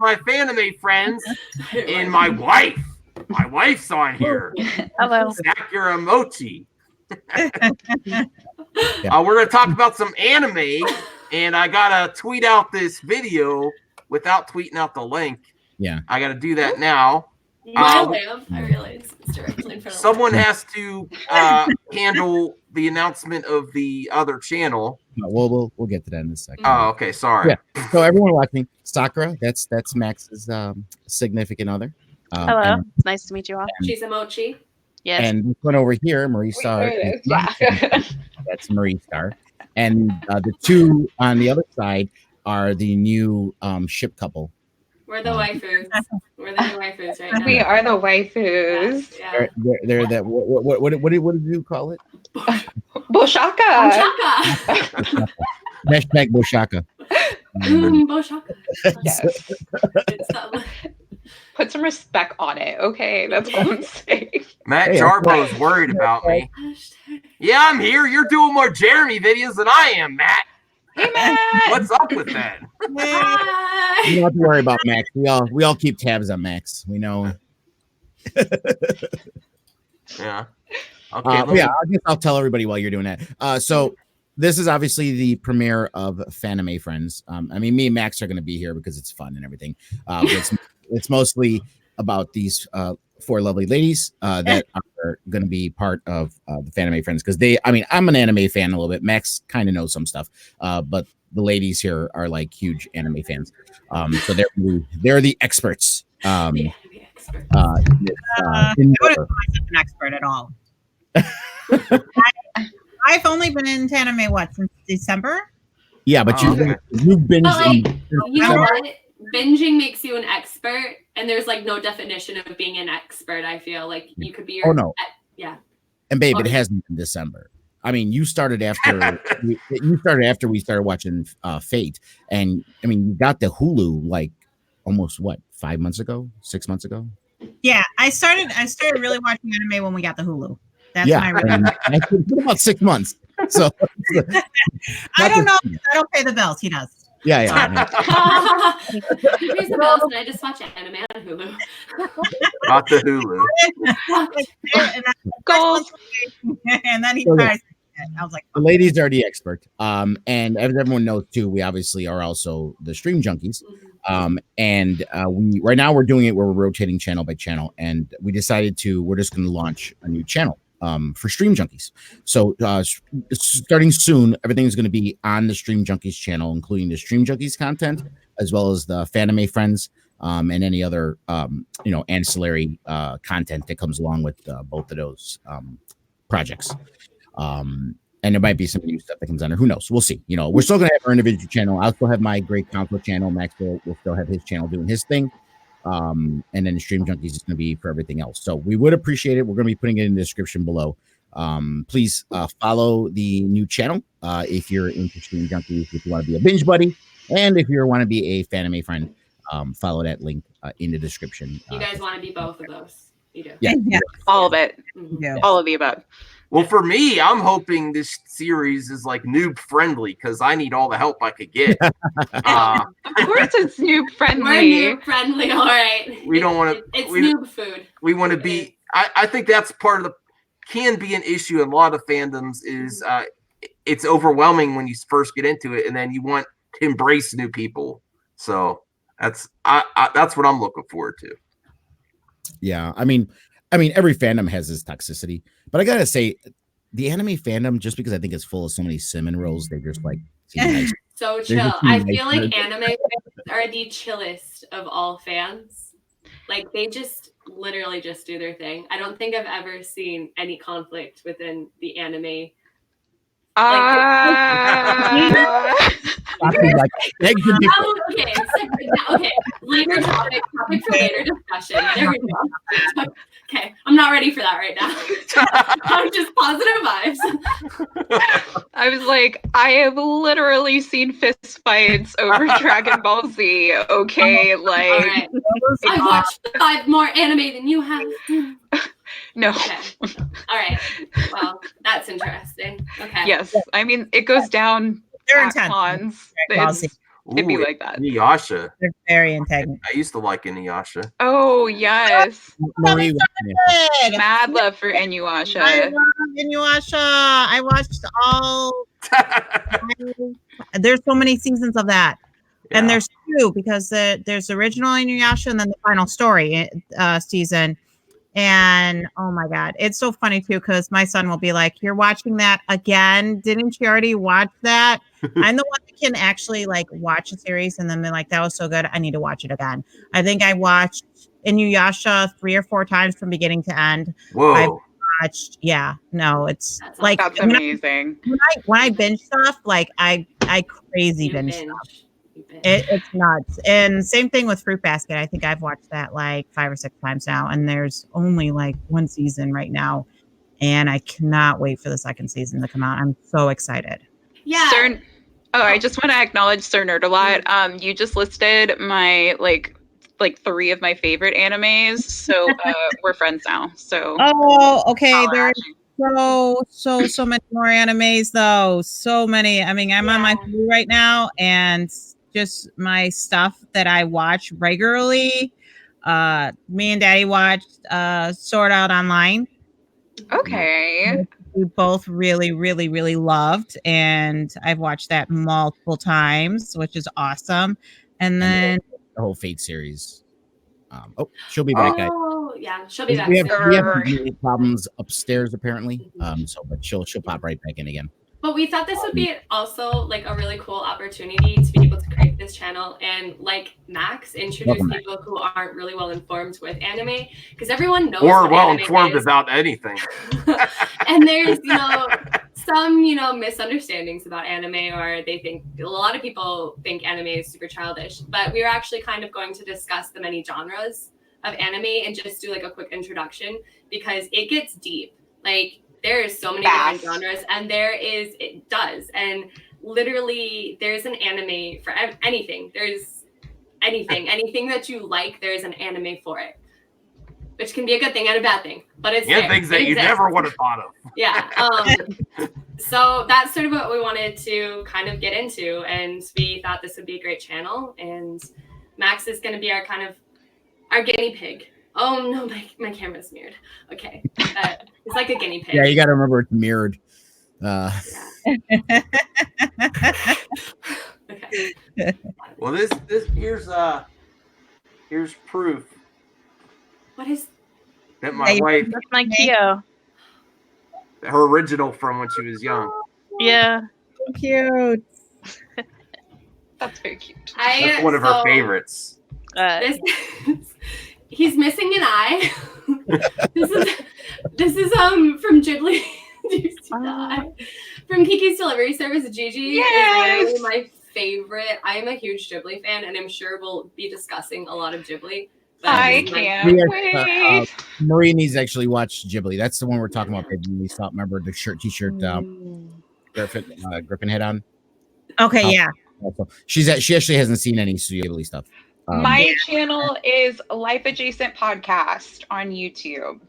my Fanime friends and my wife. My wife's on here. Hello. Sakura Mochi. We're going to talk about some anime, and I got to tweet out this video without tweeting out the link. Yeah. I got to do that now. My lamp, I realize it's directly in front of someone has to handle the announcement of the other channel. No, we'll get to that in a second. Oh, okay. Sorry. Yeah. So everyone watching, Sakura, that's Max's significant other. Hello. Nice to meet you all. She's a mochi. Yes. And this one over here, Marie Star. Yeah. That's Marie Star. And the two on the other side are the new ship couple. We're the waifus. We're the new waifus right now. We are the waifus. Yeah. They're that. What did you call it? Boshaka. Boshaka. Hashtag Boshaka. Boshaka. Yes. It's not- Put some respect on it, okay? That's all I'm saying. Matt Jarbo's worried about me. Yeah, I'm here. You're doing more Jeremy videos than I am, Matt. Hey, Matt. What's up with that? Hi. You don't have to worry about Max. We all keep tabs on Max. We know. Yeah. Okay. Yeah, I guess I'll tell everybody while you're doing that. So this is obviously the premiere of Fanime Friends. I mean, me and Max are going to be here because it's fun and everything. But it's mostly about these four lovely ladies that are going to be part of the Fanime Friends because I'm an anime fan a little bit. Max kind of knows some stuff, but the ladies here are like huge anime fans. So they're the experts. I wouldn't call myself an expert at all. I've only been in anime since December. Yeah, but you've binged. But like, you know what? Binging makes you an expert, and there's like no definition of being an expert. I feel like you could be your. Oh no. Yeah. And babe, it hasn't been December. I mean, you started after we started watching Fate, and I mean, you got the Hulu like almost 5 months ago, 6 months ago. Yeah, I started really watching anime when we got the Hulu. That's when I put about 6 months. So I don't know. I don't pay the bills. He does. Yeah. He pays the bills, and I just watch anime on Hulu. Not the Hulu. Gold. And then he tries. I was like, the ladies are the expert. And as everyone knows too, we obviously are also the stream junkies. And we right now we're doing it where we're rotating channel by channel, and we decided we're just going to launch a new channel for Stream Junkies. So starting soon, everything is going to be on the Stream Junkies channel, including the Stream Junkies content, as well as the Fanime Friends, and any other ancillary content that comes along with both of those projects. And there might be some new stuff that comes on there. Who knows? We'll see. We're still going to have our individual channel. I'll still have my Great Council channel. Max will still have his channel doing his thing. And then the Stream Junkies is going to be for everything else. So we would appreciate it. We're going to be putting it in the description below. Please follow the new channel if you're into Stream Junkies, if you want to be a binge buddy, and if you want to be a Fanime friend, follow that link in the description. You guys want to be both of those? You do. Yeah. All of it. Yeah. All of the above. Well, for me, I'm hoping this series is like noob friendly because I need all the help I could get. Of course, it's noob friendly. We're noob friendly, all right. We don't want to. It's noob food. We want to be. I think that's part of can be an issue in a lot of fandoms is it's overwhelming when you first get into it, and then you want to embrace new people. So that's what I'm looking forward to. Yeah, I mean, every fandom has its toxicity, but I gotta say, the anime fandom, just because I think it's full of so many cinnamon rolls, they just like nice. So chill. I feel like anime fans are the chillest of all fans. Like they just literally just do their thing. I don't think I've ever seen any conflict within the anime. Okay. Later topic for later discussion. There we go. Okay, I'm not ready for that right now. I'm just positive vibes. I was like, I have literally seen fist fights over Dragon Ball Z. Okay, like right. I watched 5 more anime than you have. No. Okay. All right. Well, that's interesting. Okay. Yes. I mean, it goes down. They're intense. It'd be Ooh, like that. Inuyasha. They're very antagonistic. I used to like Inuyasha. Oh yes, Marie, Good. mad love for I Inuyasha. love Inuyasha. I watched all. There's so many seasons of that. And Yeah. there's two because there's the original Inuyasha and then the final story season. And oh my God, it's so funny too because my son will be like, "You're watching that again? Didn't you already watch that?" I'm the one that can actually like watch a series and then be like, "That was so good, I need to watch it again." I think I watched Inuyasha 3 or 4 times from beginning to end. Whoa. Watched, yeah, no, it's That's like That's when amazing. I binge stuff, like I crazy You binge binge. stuff. You binge. It's nuts. And same thing with Fruit Basket. I think I've watched that like 5 or 6 times now, and there's only like 1 season right now, and I cannot wait for the second season to come out. I'm so excited. Yeah. Sir, I just want to acknowledge Sir Nerd a lot. You just listed my like 3 of my favorite animes, so we're friends now. So Oh, okay. Holla There at are so many more animes though. So many. I mean, I'm on my Hulu right now, and just my stuff that I watch regularly. Me and Daddy watched Sword Out Online. Okay. We both really loved, and I've watched that multiple times, which is awesome. And then the whole Fate series. She'll be back, guys. Oh, yeah. She'll be back We have soon. some problems upstairs apparently. But she'll pop right back in again. But we thought this would be also like a really cool opportunity to be able to create this channel and, like Max, introduce Welcome, people who aren't really well informed with anime, because everyone knows Or what well anime informed is. about anything. And there's some misunderstandings about anime, or they think a lot of people think anime is super childish. But we were actually kind of going to discuss the many genres of anime and just do like a quick introduction, because it gets deep. Like, there is so many different genres, and it does. And literally, there's an anime for anything. There's anything that you like, there's an anime for it, which can be a good thing and a bad thing. But it's And things that you never would have thought of. Yeah. So that's sort of what we wanted to kind of get into, and we thought this would be a great channel. And Max is going to be our guinea pig. Oh no, my camera's mirrored. Okay, it's like a guinea pig. Yeah, you got to remember it's mirrored. Okay. Well, this here's proof What is that my wife, That's my Kyo. her original from when she was young. Yeah. Cute. That's very cute. That's one of her favorites. He's missing an eye. this is from Ghibli. Do you see that eye? From Kiki's Delivery Service. Gigi is literally my favorite. I am a huge Ghibli fan, and I'm sure we'll be discussing a lot of Ghibli. I can't wait. Marie needs to actually watch Ghibli. That's the one we're talking about. We saw. Remember the t-shirt Griffin had on. Okay, yeah. She actually hasn't seen any Ghibli stuff. My channel is Life Adjacent Podcast on YouTube.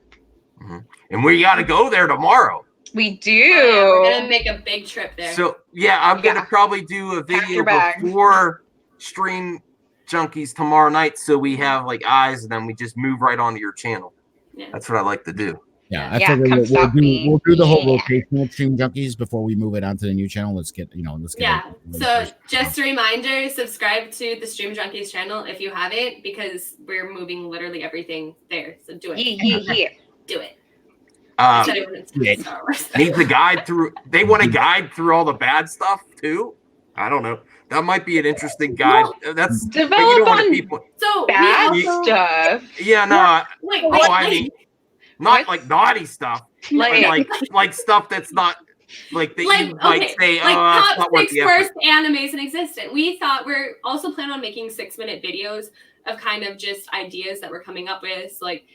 And we got to go there tomorrow. We do. Oh, yeah, we're gonna make a big trip there. So yeah, I'm gonna probably do a video before Stream Junkies tomorrow night, so we have like eyes, and then we just move right onto your channel. Yeah. That's what I like to do. Yeah, I figure we'll do the whole rotation of Stream Junkies before we move it onto the new channel. Let's get So just a reminder, subscribe to the Stream Junkies channel if you haven't, because we're moving literally everything there. So do it. Yeah. Do it. Needs a guide through. They want a guide through all the bad stuff too. I don't know. That might be an interesting guide. That's develop on bad stuff. Yeah, no. I mean, not what? like naughty stuff, like stuff that's not like that you might say. Top 6 worst animes in existence. We thought we're also planning on making 6-minute videos of kind of just ideas that we're coming up with, like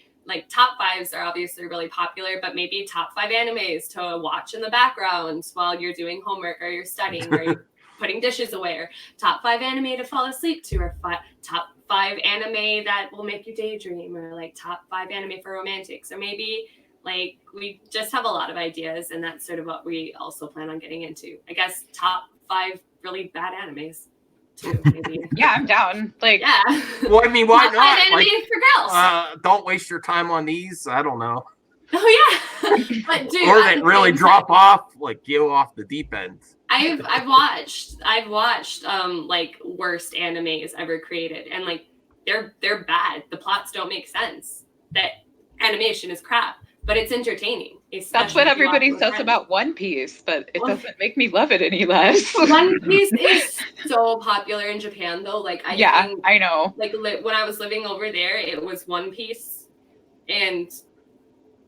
top 5s are obviously really popular, but maybe top 5 animes to watch in the background while you're doing homework or you're studying or you're putting dishes away, or top 5 anime to fall asleep to, or top 5 anime that will make you daydream, or like top 5 anime for romantics, or maybe like we just have a lot of ideas, and that's sort of what we also plan on getting into. I guess top 5 really bad animes. too, maybe. Yeah, I'm down. Like, Yeah. Well, I mean, why Top not? 5 Like, anime for girls. don't waste your time on these. I don't know. Oh yeah. But dude, Or at that the really same drop time, off, like go off the deep end. I've watched like worst animes ever created, and like they're bad. The plots don't make sense. That animation is crap, but it's entertaining. that's what especially if you watch everybody with says friends. about One Piece, but it One- doesn't make me love it any less. One Piece is so popular in Japan, though. Like I Yeah, think, I know. like when I was living over there, it was One Piece, and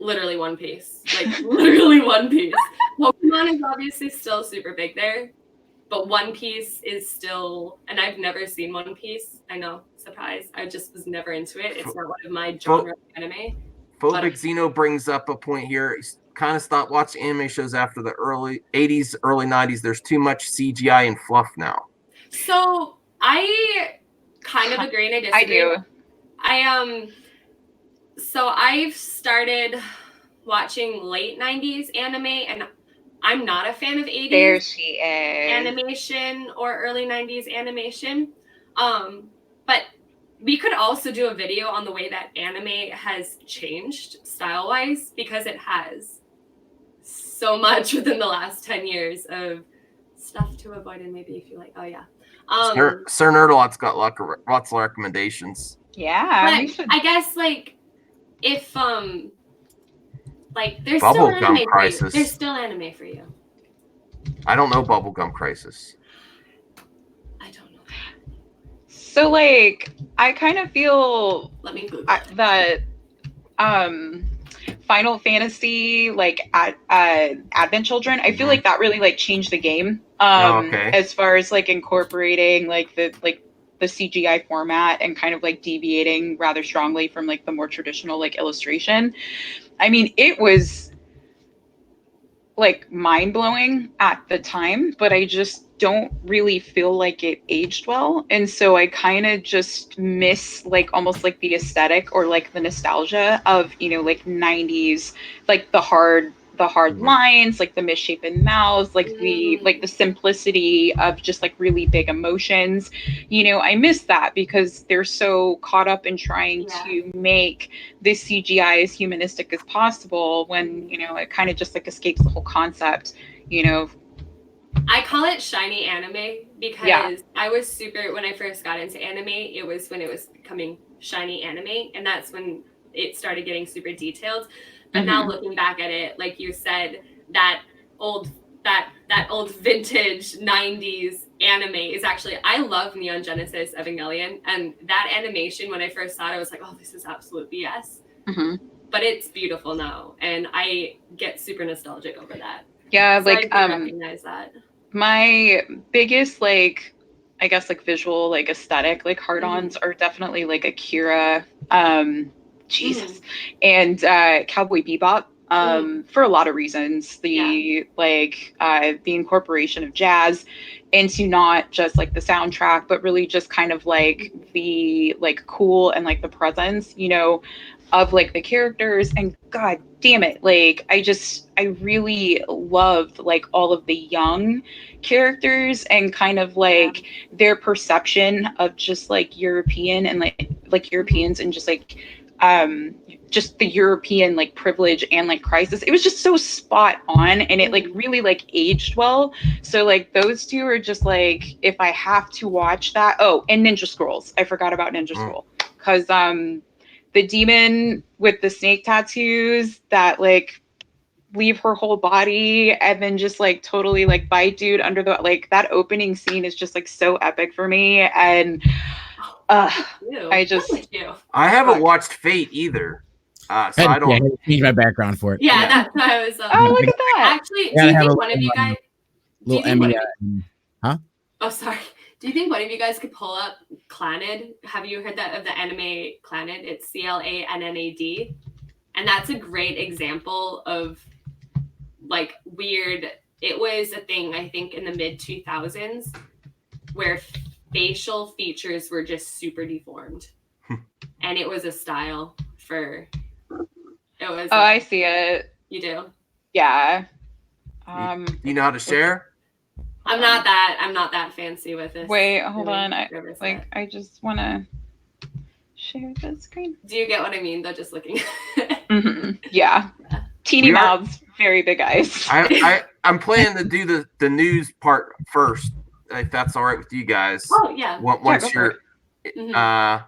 literally One Piece, like literally One Piece. Pokemon is obviously still super big there, but One Piece is still, and I've never seen One Piece. I know, surprise. I just was never into it. It's not one of my genre of anime. Phobic Xeno brings up a point here. He's kind of stopped watching anime shows after the early 80s, early 90s. There's too much CGI and fluff now. So I kind of agree and I disagree. I do. So I've started watching late 90s anime, and I'm not a fan of 80s There she is. animation or early 90s animation. But we could also do a video on the way that anime has changed style-wise, because it has so much within the last 10 years of stuff to avoid, and maybe if you like, oh yeah. Sir Nerdlot's got lots of recommendations. Yeah, But we should. I guess like if like there's Bubblegum still anime Crisis. for you. There's still anime for you. I don't know Bubblegum Crisis. I don't know. So like, I kind of feel Let me Google it. that Final Fantasy, like Advent Children, I feel like that really like changed the game. Okay. As far as like incorporating like the CGI format and kind of like deviating rather strongly from like the more traditional like illustration. I mean, it was like mind-blowing at the time, but I just don't really feel like it aged well, and so I kind of just miss like almost like the aesthetic or like the nostalgia of, you know, like 90s, like the hard lines, like the misshapen mouths, like the simplicity of just like really big emotions. You know, I miss that because they're so caught up in trying to make this CGI as humanistic as possible when, you know, it kind of just like escapes the whole concept, you know. I call it shiny anime because I was super, when I first got into anime, it was when it was becoming shiny anime, and that's when it started getting super detailed. But now looking back at it, like you said, that old vintage 90s anime is actually, I love Neon Genesis Evangelion, and that animation, when I first saw it, I was like, oh, this is absolute BS. But it's beautiful now, and I get super nostalgic over that. Yeah, so like I do recognize that. My biggest like, I guess like visual like aesthetic like hard-ons are definitely like Akira, Jesus, and Cowboy Bebop. For a lot of reasons. The incorporation of jazz into not just like the soundtrack, but really just kind of like the like cool and like the presence, you know, of like the characters. And god damn it, like I really loved like all of the young characters and kind of like their perception of just like European and like Europeans and just the European like privilege and like crisis. It was just so spot on, and it like really like aged well. So like those two are just like, if I have to watch that. Oh, and Ninja Scrolls. I forgot about Ninja Scroll, because the demon with the snake tattoos that like leave her whole body and then just like totally like bite dude under the, like that opening scene is just like so epic for me. And I haven't watched Fate either. So I don't. I had to change my background for it. Yeah, that's what I was. Oh, look at that! Actually, do you think one of you guys? Little Emmy, huh? Oh, sorry. Do you think one of you guys could pull up Clannad? Have you heard that of the anime Clannad? It's CLANNAD, and that's a great example of like weird. It was a thing I think in the mid 2000s where facial features were just super deformed, and it was a style for. It was. Oh, I see it. You do? Yeah. You know how to share? I'm not that fancy with this. Wait, hold really on. service yet. I just want to share the screen. Do you get what I mean? Though, just looking. Yeah. Teeny We are- mouths, very big eyes. I'm planning to do the news part first, if that's all right with you guys. Oh yeah. Once go for you're,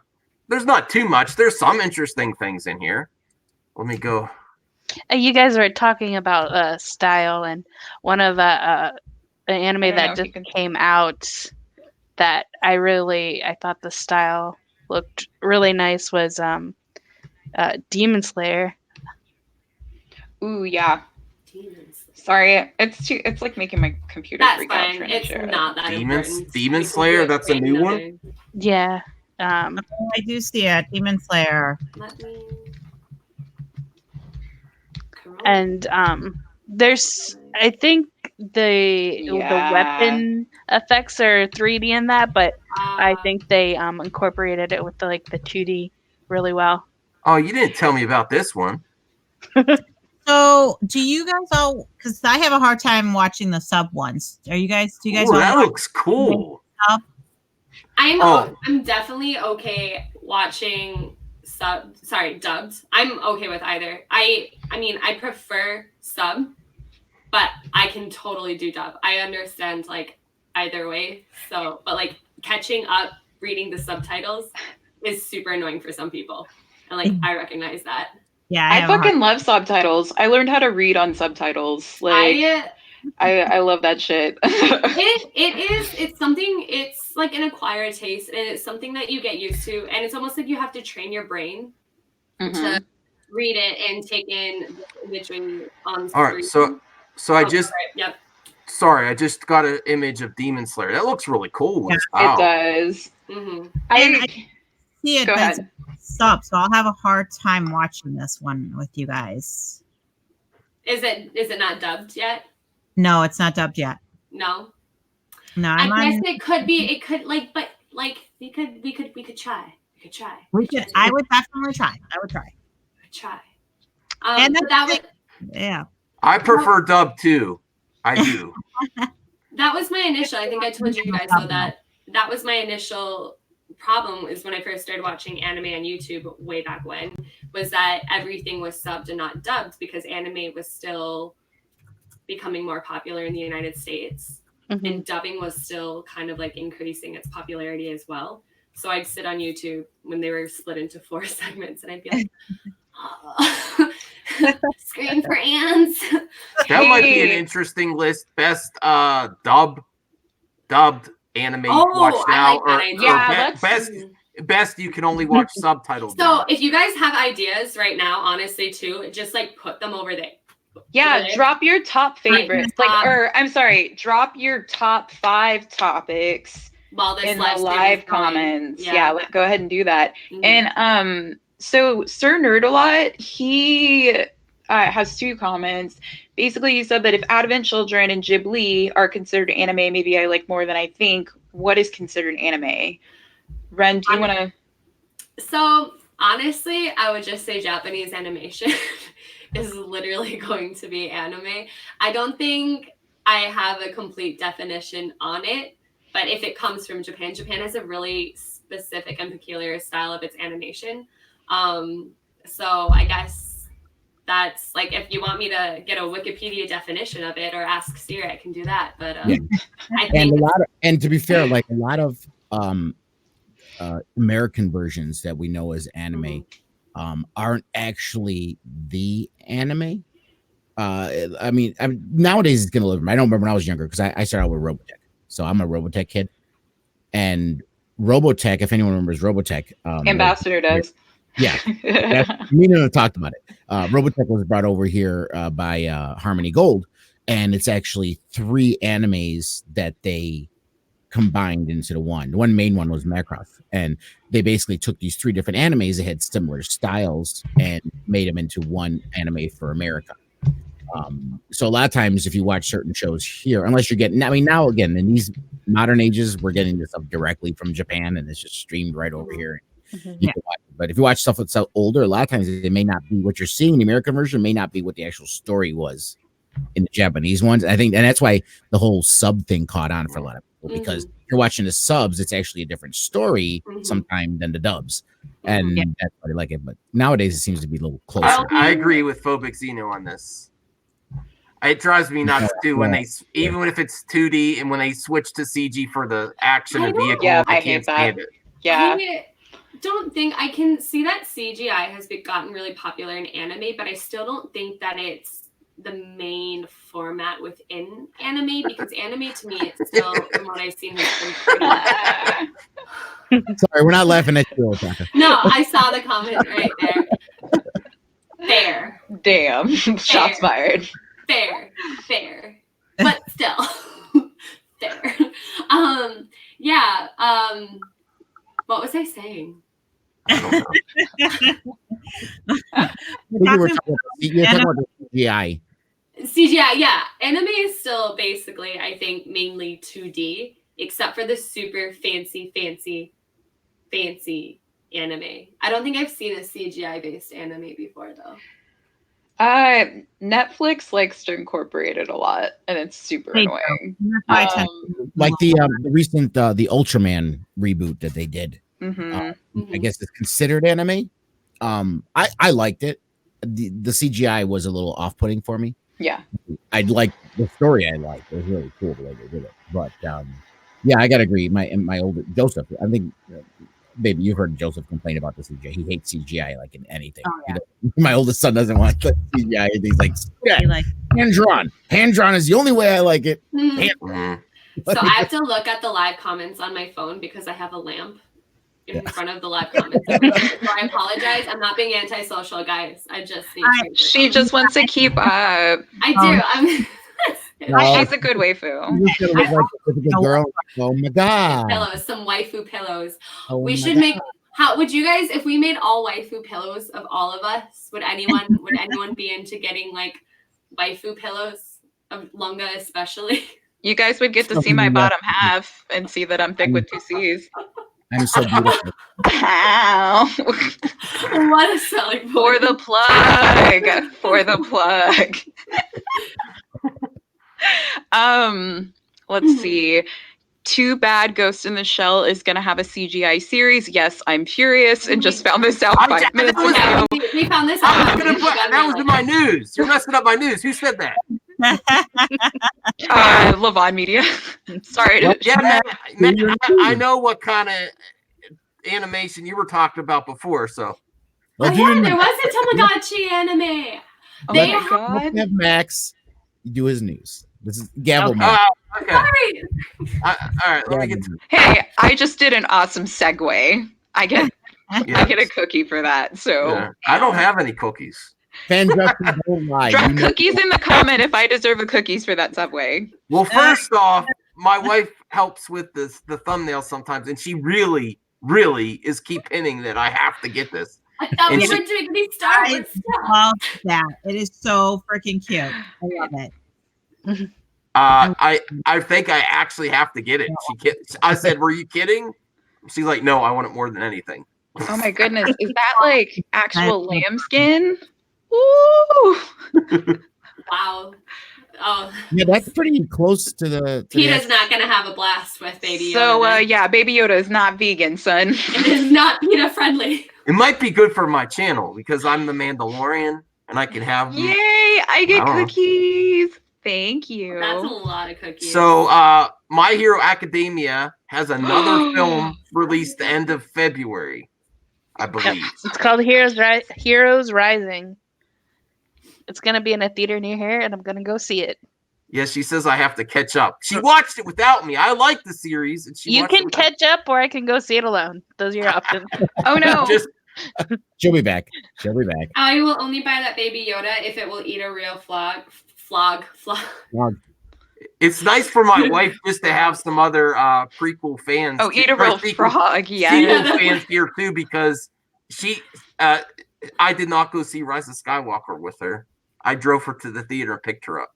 there's not too much. There's some interesting things in here. Let me go. You guys were talking about style, and one of an anime I don't know that if you just can- came out that I thought the style looked really nice was Demon Slayer. Ooh, yeah. Demons. Sorry, it's like making my computer That's freak out fine. trying to It's share it. not that important. Demon We can Slayer? do it That's a right new one? another- Yeah. Oh, I do see it. Demon Slayer. Let me. Corona. And there's I think the Yeah. weapon effects are 3D in that, but I Ah, think they incorporated it with the 2D really well. Oh, you didn't tell me about this one. So, do you guys all? Because I have a hard time watching the sub ones. Do you guys Ooh, all that watch looks cool. sub? I'm definitely okay watching dubbed. I'm okay with either. I mean, I prefer sub, but I can totally do dub. I understand either way. So, but catching up reading the subtitles is super annoying for some people. And I recognize that. Yeah, I have a hard- fucking love subtitles. I learned how to read on subtitles. I love that shit. It's something, it's like an acquired taste, and it's something that you get used to, and it's almost like you have to train your brain to read it and take in the imagery on screen. All right, so I just Yep. sorry, I just got an image of Demon Slayer. That looks really cool. Yeah, Wow. It does. Mm-hmm. I see it, Go but it's ahead. sub, so I'll have a hard time watching this one with you guys. Is it not dubbed yet? No, it's not dubbed yet. No. No, I I'm guess on. it could be. It could we could try. We could try. I would definitely try. I would try. Try. And But that was Yeah. I prefer dub too. I do. that was my initial. I think I told you guys so that was my initial problem is when I first started watching anime on YouTube way back when, was that everything was subbed and not dubbed because anime was still becoming more popular in the United States. Mhm. And dubbing was still kind of increasing its popularity as well. So I'd sit on YouTube when they were split into 4 segments and I'd be like, oh, screen for ants. That might be an Hey. interesting list. Best dubbed anime you Oh, watched I now, like that or, idea. Yeah, best you can only watch subtitled. So now. if you guys have ideas right now, honestly too, just put them over there. Yeah, Really? drop your top favorites. Right. I'm sorry, drop your top 5 topics While this in the live stream live is going. comments. Yeah, go ahead and do that. Mhm. And so Sir Nerdalot, he has 2 comments. Basically, he said that if Advent Children and Ghibli are considered anime, maybe I like more than I think. What is considered anime? Ren, do you want to? So honestly, I would just say Japanese animation is literally going to be anime. I don't think I have a complete definition on it, but if it comes from Japan, Japan has a really specific and peculiar style of its animation. So I guess that's if you want me to get a Wikipedia definition of it or ask Siri, I can do that. But Yeah. I think And to be fair, a lot of American versions that we know as anime aren't actually the anime. I mean, nowadays it's gonna live. I don't remember when I was younger because I started out with Robotech, so I'm a Robotech kid. And Robotech, if anyone remembers Robotech, Ambassador does. Yeah, me and him talked about it. Robotech was brought over here by Harmony Gold, and it's actually 3 animes that they combined into the one. The one main one was Macross, and they basically took these 3 different animes that had similar styles and made them into one anime for America. So a lot of times, if you watch certain shows here, unless you're getting, now again, in these modern ages, we're getting this stuff directly from Japan, and it's just streamed right over here. Mhm. You can watch it. But if you watch stuff that's older, a lot of times it may not be what you're seeing in the American version, may not be what the actual story was in the Japanese ones. I think, and that's why the whole sub thing caught on for a lot of people, because if you're watching the subs, it's actually a different story sometime than the dubs. And that's why I like it. But nowadays it seems to be a little closer. I agree with Phobic Xeno on this. It drives me nuts too when they, even if it's 2D and when they switch to CG for the action and vehicle, I can't stand it. Yeah. I don't think I can see that CGI has gotten really popular in anime, but I still don't think that it's the main format within anime, because anime to me, it's still, from what I've seen, has been pretty. Sorry, we're not laughing at you, Otaka. No, I saw the comment right there. Fair. Damn. Shots fired. Fair. But still. Fair. What was I saying? You were talking about the CGI. CGI, yeah. Anime is still basically, I think, mainly 2D, except for the super fancy anime. I don't think I've seen a CGI-based anime before, though. Netflix likes to incorporate it a lot, and it's super annoying. Like the recent the Ultraman reboot that they did. I guess it's considered anime. I liked it. The CGI was a little off-putting for me. Yeah, I liked the story. I liked it was really cool the way they did it. But yeah, I gotta agree. My older Joseph, I think. Baby, you've heard Joseph complain about the CGI. He hates CGI like in anything. Oh, yeah. My oldest son doesn't want the CGI. He's like, hand drawn. Hand drawn is the only way I like it. So I have to look at the live comments on my phone because I have a lamp in front of the live comments. So I apologize. I'm not being antisocial, guys. I just need she just wants to keep up. I do. She's a good waifu. Girl. Oh my god. Pillows, some waifu pillows. Oh we should make. How would you guys, if we made all waifu pillows of all of us? Would anyone be into getting like waifu pillows of Lunga especially? You guys would get to see my bottom half and see that I'm thick with 2 C's. I'm so beautiful. Ow. What a selling point. For the plug. For the plug. Let's see. Too bad Ghost in the Shell is going to have a CGI series. Yes, I'm furious and just found this out 5 minutes ago. We found this out. That was in my news. You're messing up my news. Who said that? Levon Media. Sorry. Yeah, man, I know what kind of animation you were talking about before. So, there was a Tamagotchi anime. Oh my god! Have Max do his news. This is Gavel. Okay. Sorry. All right. Let me get. Hey, I just did an awesome segue. I get a cookie for that. So I don't have any cookies. Drop cookies in the comment if I deserve a cookies for that subway. Well, first off, my wife helps with the thumbnail sometimes, and she really is keep hinting that I have to get this. I thought we were doing these Star Wars stuff. I love that. It is so freaking cute. I love it. I think I actually have to get it. I said, "Were you kidding?" She's like, "No, I want it more than anything." Oh my goodness. Is that like actual lambskin? Ooh. Wow. Oh. Yeah, that's pretty close to the. PETA's not going to have a blast with Baby Yoda. So, yeah, Baby Yoda is not vegan, son. It is not PETA friendly. It might be good for my channel because I'm the Mandalorian and I can have. Yay! I get cookies. Thank you. That's a lot of cookies. So, My Hero Academia has another film released the end of February, I believe. It's called Heroes Rising. It's going to be in a theater near here, and I'm going to go see it. Yeah, she says I have to catch up. She watched it without me. I like the series. And you can catch up, or I can go see it alone. Those are your options. Oh, no. She'll be back. I will only buy that Baby Yoda if it will eat a real flog. It's nice for my wife just to have some other prequel fans. Oh, eat a real frog, yeah. Sequel fans here too, because I did not go see Rise of Skywalker with her. I drove her to the theater and picked her up.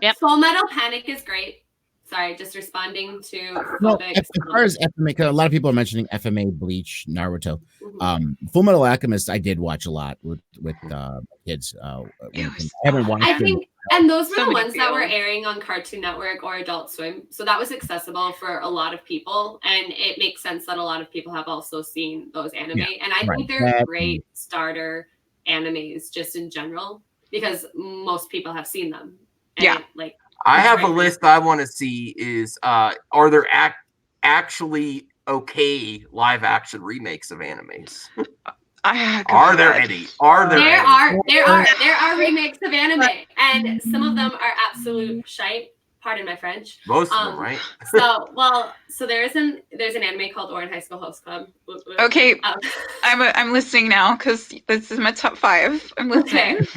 Yep. Full Metal Panic is great. Sorry, just responding to. No, as far as FMA, because a lot of people are mentioning FMA, Bleach, Naruto. Full Metal Alchemist, I did watch a lot with kids. I haven't watched. I think And those were So the many ones that were feels. airing on Cartoon Network or Adult Swim. So that was accessible for a lot of people. And it makes sense that a lot of people have also seen those anime. Yeah, and I right. think they're great starter animes just in general because most people have seen them. And Yeah. like I it's have a great for list I want to see is are there actually okay live action remakes of animes? Are there any? Are there any? There are remakes of anime, and some of them are absolute shite. Pardon my French. Most of them, right? So there's an anime called Orange High School Host Club. Okay, I'm listening now because this is my top 5. I'm listening. Okay.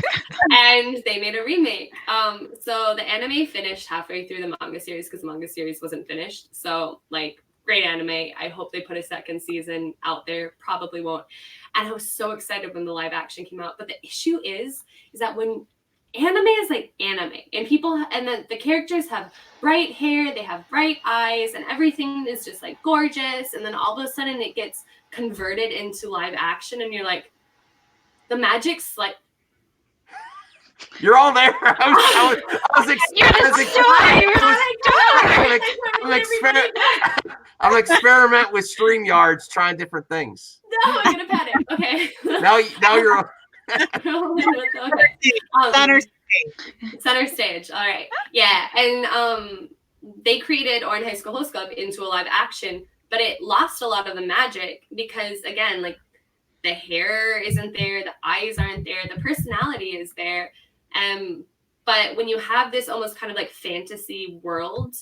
And they made a remake. So the anime finished halfway through the manga series because the manga series wasn't finished. So like great anime. I hope they put a second season out there. Probably won't. And I was so excited when the live action came out. But the issue is that when anime is like anime and people and then the characters have bright hair, they have bright eyes, and everything is just like gorgeous. And then all of a sudden it gets converted into live action, and you're like, the magic's like. You're all there. I'm experiment with StreamYards, trying different things. No, I'm gonna panic. Okay. Now you're. Center stage. All right. Yeah, and they created Orange High School Host Club into a live action, but it lost a lot of the magic because again, like the hair isn't there, the eyes aren't there, the personality is there. But when you have this almost kind of like fantasy world,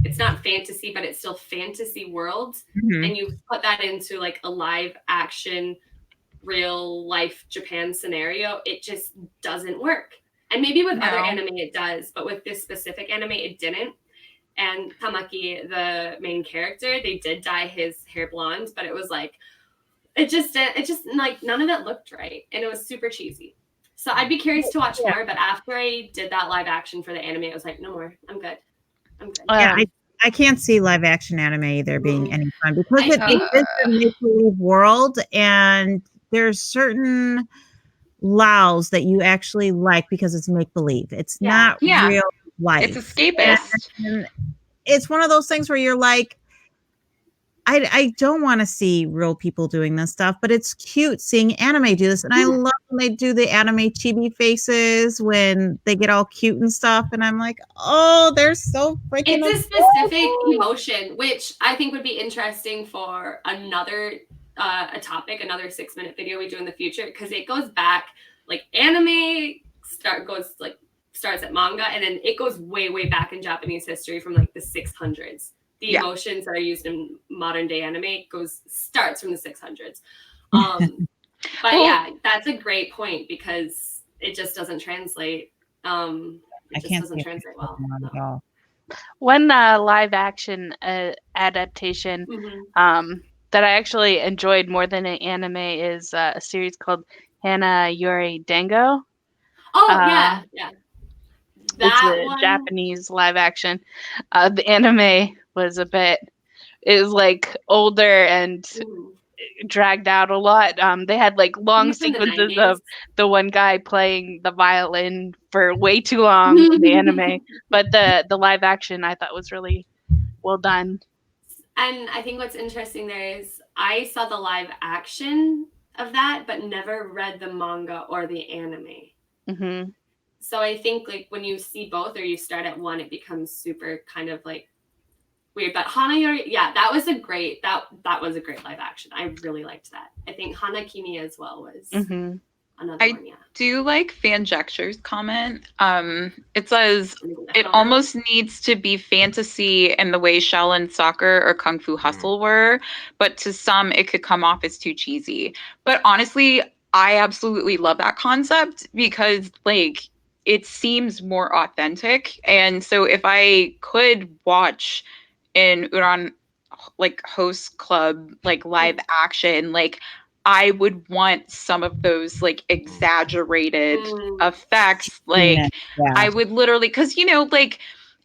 it's not fantasy, but it's still fantasy world, and you put that into like a live action, real life Japan scenario, it just doesn't work. And maybe with other anime it does, but with this specific anime it didn't. And Tamaki, the main character, they did dye his hair blonde, but it was like it just like none of it looked right, and it was super cheesy. So I'd be curious to watch more, but after I did that live action for the anime, I was like, no more. I'm good. Yeah, I can't see live action anime either being any fun because it exists in a make-believe world, and there's certain laws that you actually like because it's make-believe. It's not real life. It's escapist. And it's one of those things where you're like, I don't want to see real people doing this stuff, but it's cute seeing anime do this. And I love when they do the anime chibi faces when they get all cute and stuff. And I'm like, oh, they're so freaking It's a specific emotion, which I think would be interesting for another a topic, another 6-minute video we do in the future, because it goes back like anime starts at manga, and then it goes way back in Japanese history from like the 600s. The emotions that are used in modern day anime starts from the 600s. But yeah, that's a great point because it just doesn't translate. It just doesn't translate well. No. One live action adaptation that I actually enjoyed more than an anime is a series called Hana Yori Dango. Oh, yeah. It's a Japanese live action. The anime was it was like older and dragged out a lot. They had like long sequences of the one guy playing the violin for way too long in the anime, but the live action I thought was really well done. And I think what's interesting there is I saw the live action of that, but never read the manga or the anime. So I think like when you see both or you start at one, it becomes super kind of like weird. But Hana Yori, that was a great live action. I really liked that. I think Hana Kimi as well was another one. Yeah. Do like Fanjecture's comment. It says it almost needs to be fantasy in the way Shaolin Soccer or Kung Fu Hustle were, but to some it could come off as too cheesy. But honestly, I absolutely love that concept because like it seems more authentic. And so if I could watch an Uran like host club like live action, like I would want some of those like exaggerated effects. Like I would literally, because like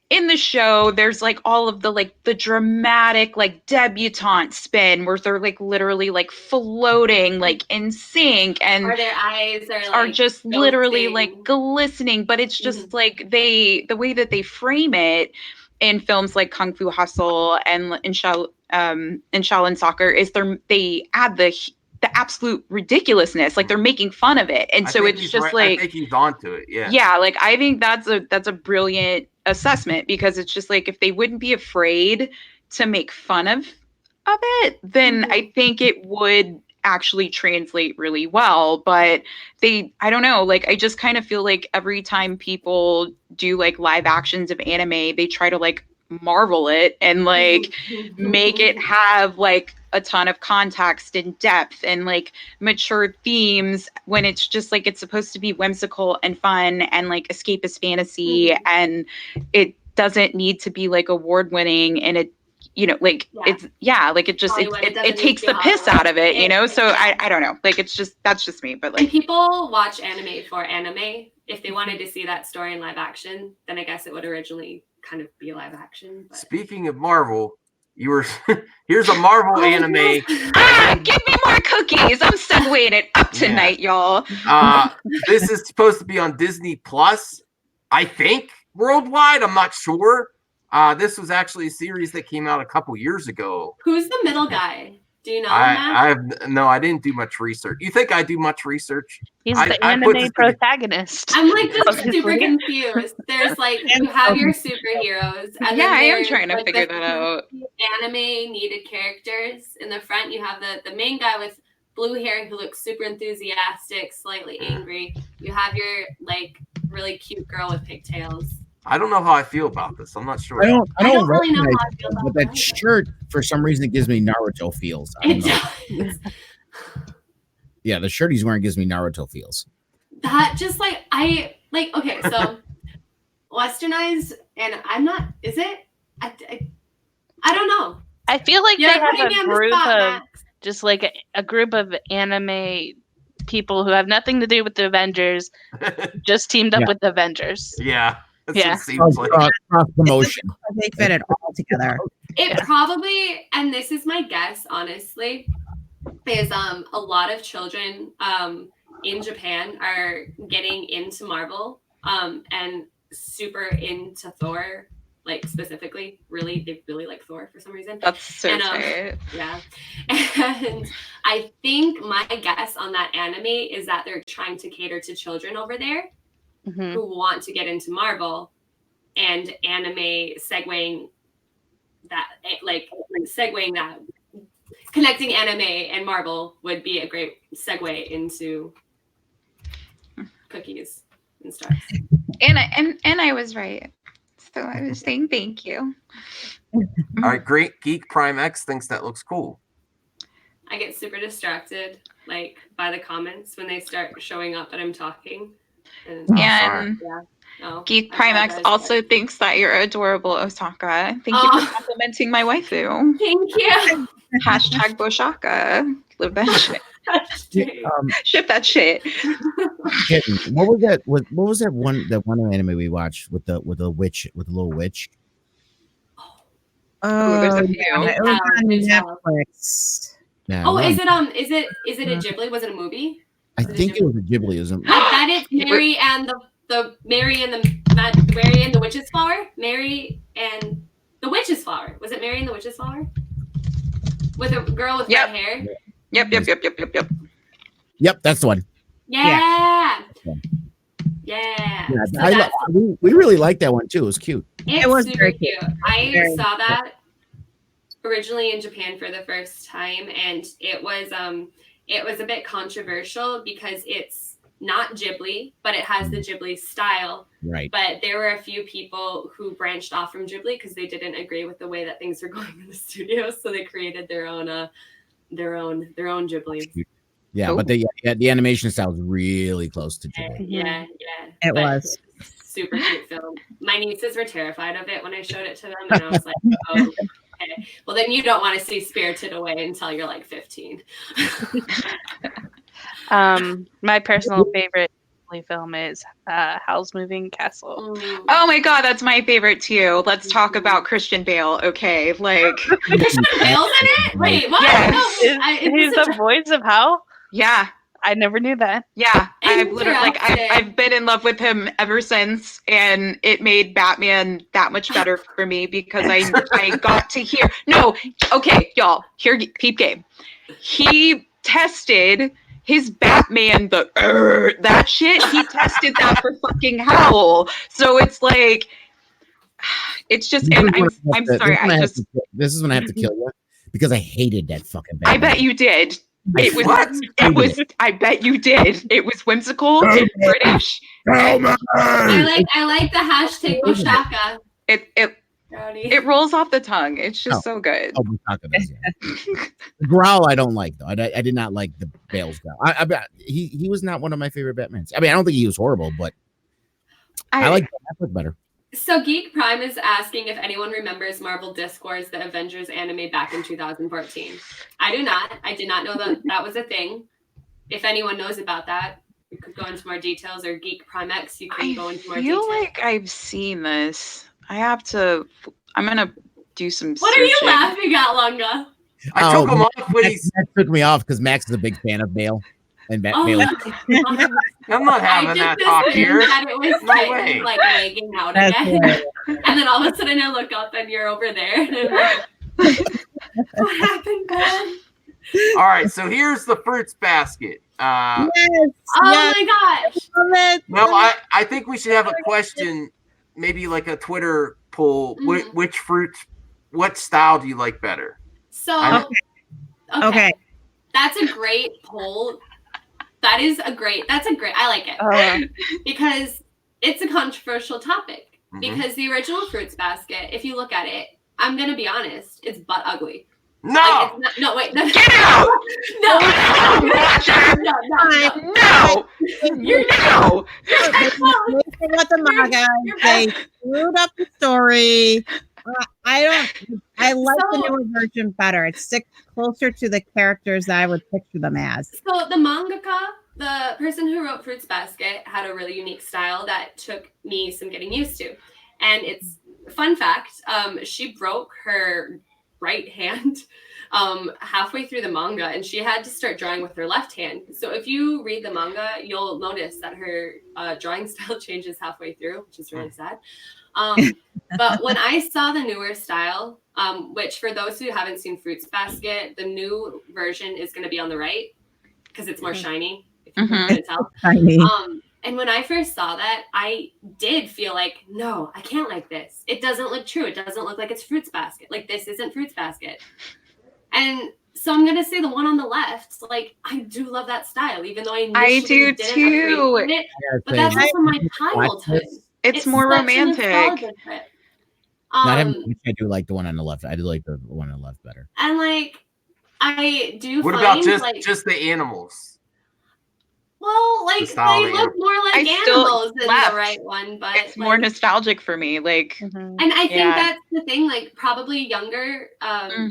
in the show, there's like all of the like the dramatic like debutante spin where they're like literally like floating like in sync, and or their eyes are like just literally ghosting. like glistening. But it's just like the way that they frame it in films like Kung Fu Hustle and in Shaolin Soccer is they add the absolute ridiculousness, like they're making fun of it, and so it's just like, I think he's onto it. Yeah. yeah, like I think that's a brilliant assessment, because it's just like if they wouldn't be afraid to make fun of it, then I think it would actually translate really well. But I don't know, like I just kind of feel like every time people do like live actions of anime, they try to like marvel it and like make it have like a ton of context and depth and like mature themes, when it's just like it's supposed to be whimsical and fun and like escapist fantasy, and it doesn't need to be like award winning, and it, you know, like it's like it just it takes the piss out of it, you know. So I don't know, like it's just, that's just me. But like, when people watch anime for anime, if they wanted to see that story in live action, then I guess it would originally kind of be live action. But... Speaking of Marvel, you were here's a Marvel anime. Give me more cookies. I'm segueing it up tonight, y'all. This is supposed to be on Disney Plus, I think, worldwide. I'm not sure. This was actually a series that came out a couple years ago. Who's the middle guy? Do you know? I didn't do much research. You think I do much research? He's the anime protagonist. I'm like just super confused. There's like, you have your superheroes, and yeah, I then am trying to like figure that out. Anime needed characters. In the front, you have the main guy with blue hair who looks super enthusiastic, slightly angry. You have your like really cute girl with pigtails. I don't know how I feel about this. I'm not sure. I don't really know how I feel about but that shirt for some reason it gives me Naruto feels. I don't know. Yeah, the shirt he's wearing gives me Naruto feels. That just like I like, okay, so westernized, and I'm not, is it? I don't know. I feel like You're they have putting me a on the group spot, of Max. just like a group of anime people who have nothing to do with the Avengers, just teamed up with the Avengers. Yeah. Yeah. Seems like cross promotion. They fit it all together. It probably, and this is my guess, honestly, is a lot of children in Japan are getting into Marvel and super into Thor, like specifically. They really like Thor for some reason. That's so tight. Yeah. And I think my guess on that anime is that they're trying to cater to children over there who want to get into Marvel, and anime segueing that, connecting anime and Marvel would be a great segue into cookies and stars. And I was right. So I was saying thank you. All right, great. Geek Prime X thinks that looks cool. I get super distracted like by the comments when they start showing up and I'm talking. And Geek Prime X also thinks that you're adorable, Osaka. Thank you for complimenting my waifu. Thank you. Hashtag Boshaka. Live that shit. Ship that shit. What was that? What was that one anime we watched with the witch, with the little witch? There's a few. It was on Netflix. Yeah, is it a Ghibli? Was it a movie? I think it was a Ghibli. It was I bet it's Mary and the Mary and the Witch's Flower. Mary and the Witch's Flower. Was it Mary and the Witch's Flower? With a girl with red hair. Yep, that's the one. Yeah. We really liked that one too. It was cute. It was super cute. I saw that originally in Japan for the first time, and it was a bit controversial because it's not Ghibli, but it has the Ghibli style. Right. But there were a few people who branched off from Ghibli because they didn't agree with the way that things were going in the studios, so they created their own Ghibli. Yeah, but the animation style was really close to Ghibli. Yeah. It was super cute film. My nieces were terrified of it when I showed it to them, and I was like, oh, okay. Well, then you don't want to see Spirited Away until you're like 15. My personal favorite definitely film is Howl's Moving Castle. Oh my god, that's my favorite too. Let's talk about Christian Bale. Okay, like Christian Bale's in it. Wait, what? Yes. No, He's the voice of Howl? yeah. I never knew that. Yeah, I've literally Interesting. I've been in love with him ever since, and it made Batman that much better for me because I got to hear. No, okay, y'all, here peep game. He tested his Batman that shit. He tested that for fucking Howl. So it's like, it's just, and I'm sorry, this is when I have to kill you because I hated that fucking Batman. I bet you did. It was. I bet you did. It was whimsical. It's British. I like the hashtag Oshaka. It rolls off the tongue. It's just so good. Oh, the growl I don't like though. I did not like the Bale's growl. He was not one of my favorite Batmans. I mean, I don't think he was horrible, but I like Ben Affleck better. So Geek Prime is asking if anyone remembers Marvel Discourse, the Avengers anime back in 2014. I do not. I did not know that was a thing. If anyone knows about that, you could go into more details, or Geek Prime X, you can go into more details. I feel like I've seen this. I'm gonna do some What searching. are you laughing at, Lunga? I took him off when Max took me off because Max is a big fan of Bale. And Bale. I'm not having that talk here. That it was No way. like lagging out again. And then all of a sudden I look up and you're over there. And I'm like, what happened, Ben? All right, so here's the fruits basket. My gosh. No, I think we should have a question, maybe like a Twitter poll. Mm-hmm. Which fruits, what style do you like better? So, Okay. That's a great poll. That's a great, I like it. Because it's a controversial topic. Mm-hmm. Because the original fruits basket, if you look at it, I'm going to be honest, it's butt ugly. No! Like, it's not, no, wait. No, Get out! No! You know! What the manga? They screwed up the story. I like the newer version better. It sticks closer to the characters that I would picture them as. So the mangaka, the person who wrote Fruits Basket, had a really unique style that took me some getting used to. And it's fun fact, she broke her right hand halfway through the manga, and she had to start drawing with her left hand. So if you read the manga, you'll notice that her drawing style changes halfway through, which is really sad. But when I saw the newer style, which for those who haven't seen Fruits Basket, the new version is going to be on the right because it's more shiny, if you can tell. And when I first saw that, I did feel like, no, I can't like this. It doesn't look true. It doesn't look like it's Fruits Basket. Like, this isn't Fruits Basket. And so I'm going to say the one on the left, like, I do love that style, even though I do too. It, but that's also my childhood. It's more romantic. I do like the one on the left. I do like the one on the left better. And like, I do. What about just the animals? Well, like they look more like animals than the right one, but it's more nostalgic for me. Like, and I think that's the thing. Like, probably younger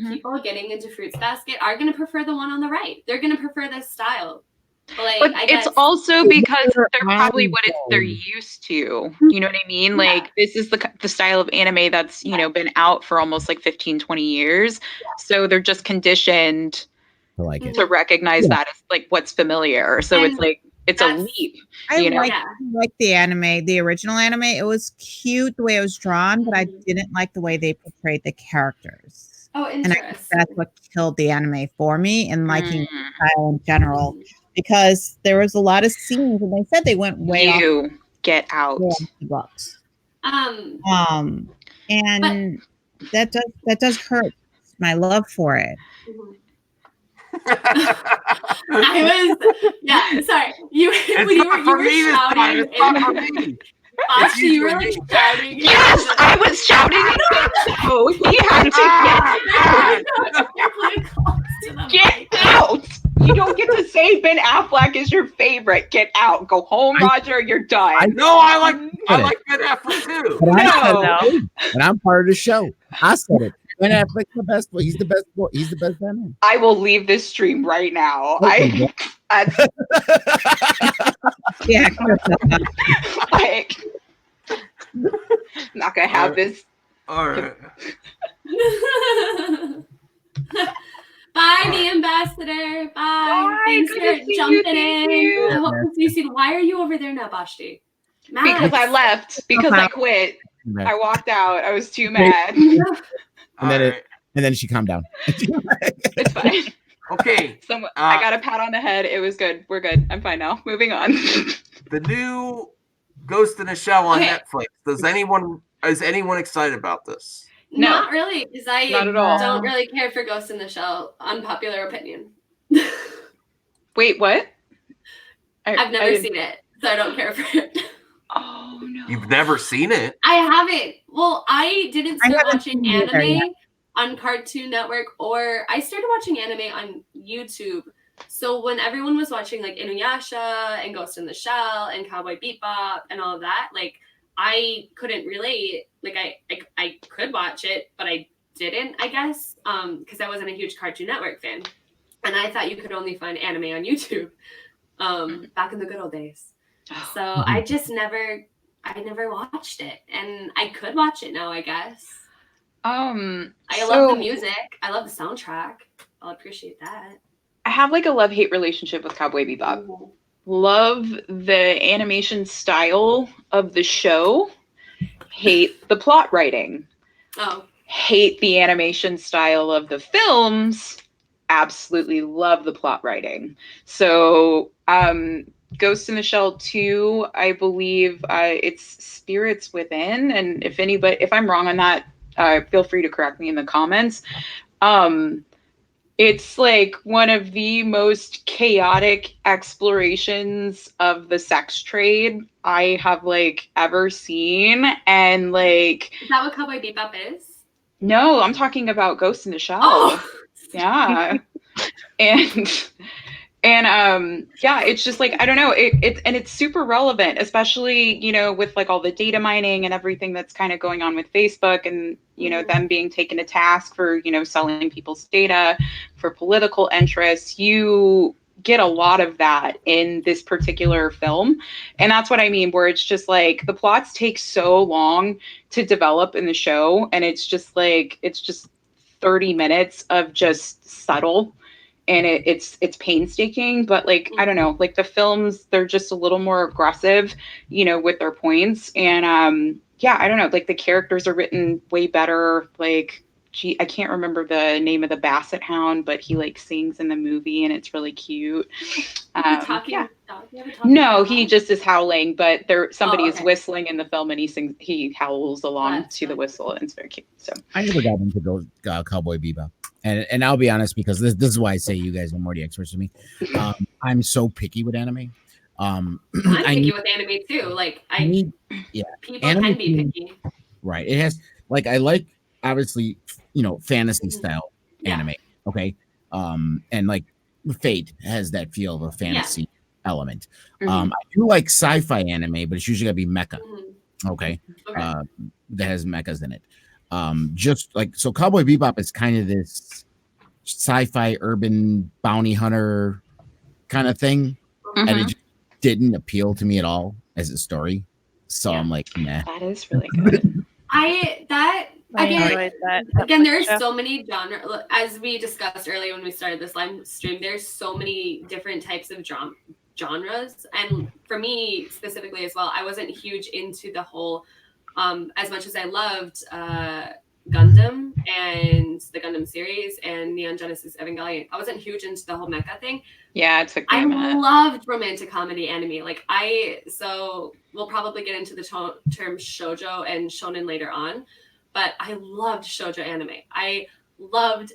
people getting into Fruits Basket are going to prefer the one on the right. They're going to prefer this style. But it's also because they're probably what they're used to. You know what I mean? Like, this is the style of anime that's, been out for almost like 15, 20 years. So they're just conditioned to recognize that as like what's familiar. So it's like, it's a leap. I like the anime, the original anime. It was cute the way it was drawn, but I didn't like the way they portrayed the characters. Oh, interesting. And I think that's what killed the anime for me and liking the style in general. Because there was a lot of scenes, and they said they went way off. Get out. The books. And that does hurt my love for it. Sorry. You were shouting. Ashley, you were like shouting. Yes, I was shouting. Oh, he had to get out. You don't get to say Ben Affleck is your favorite. Get out. Go home, Roger. You're done. I know. I like Ben Affleck too. No. And I'm part of the show. I said it. Ben Affleck's the best. He's the best. He's the best Batman. I will leave this stream right now. Yeah. Like, I'm not gonna have this. All right. Bye, the ambassador. Bye. Bye. Thanks Good for to see you. jumping Thank in. you. I hope to see you soon. Why are you over there now, Bashti? Because I left. Because I quit. I walked out. I was too mad. And then she calmed down. It's fine. Okay. I got a pat on the head. It was good. We're good. I'm fine now. Moving on. The new Ghost in a Shell on Netflix. Is anyone excited about this? No. Not really, because I Not at all. don't really care for Ghost in the Shell. Unpopular opinion. Wait, what? I've never seen it, so I don't care for it. Oh no. You've never seen it? I haven't. Well, I didn't start haven't watching seen it either anime yet. on Cartoon Network, or I started watching anime on YouTube. So when everyone was watching like Inuyasha and Ghost in the Shell and Cowboy Bebop and all of that, like I couldn't relate. Like I could watch it, but I didn't, I guess, because I wasn't a huge Cartoon Network fan, and I thought you could only find anime on YouTube back in the good old days. So I never watched it, and I could watch it now, I guess. I love the music. I love the soundtrack. I'll appreciate that. I have like a love-hate relationship with Cowboy Bebop. Ooh. Love the animation style of the show. Hate the plot writing. Oh. Hate the animation style of the films. Absolutely love the plot writing. So, Ghost in the Shell 2, I believe it's Spirits Within. And if I'm wrong on that, feel free to correct me in the comments. It's like one of the most chaotic explorations of the sex trade I have like ever seen. And like, is that what Cowboy Bebop is? No, I'm talking about Ghost in the Shell. Oh. Yeah. and yeah, it's just like, I don't know, it's super relevant, especially, you know, with like all the data mining and everything that's kind of going on with Facebook, and you know, them being taken to task for, you know, selling people's data for political interests. You get a lot of that in this particular film, and that's what I mean, where it's just like the plots take so long to develop in the show, and it's just 30 minutes of just subtle, and it's painstaking, but like, I don't know, like the films, they're just a little more aggressive, you know, with their points. And yeah, I don't know, like the characters are written way better. Like, I can't remember the name of the basset hound, but he like sings in the movie and it's really cute. No, he just is howling, but somebody is whistling in the film, and he howls along to the whistle, and it's very cute. So I never got into Cowboy Bebop. And I'll be honest, because this is why I say you guys are more the experts than me. I'm so picky with anime. I'm picky with anime too. Like people can be picky. Right. It has like, I like obviously, you know, fantasy style anime. Okay. And like Fate has that feel of a fantasy element. I do like sci-fi anime, but it's usually gotta be mecha. Okay. That has mechas in it. Just like, so Cowboy Bebop is kind of this sci-fi urban bounty hunter kind of thing, and it just didn't appeal to me at all as a story. So I'm like, nah. That is really good. Again, there are so many genres. As we discussed earlier when we started this live stream, there's so many different types of genres, and for me specifically as well, I wasn't huge into the whole. As much as I loved Gundam and the Gundam series and Neon Genesis Evangelion, I wasn't huge into the whole mecha thing. Yeah, it took me I a minute. loved romantic comedy anime. So we'll probably get into the term shoujo and shonen later on, but I loved shoujo anime. I loved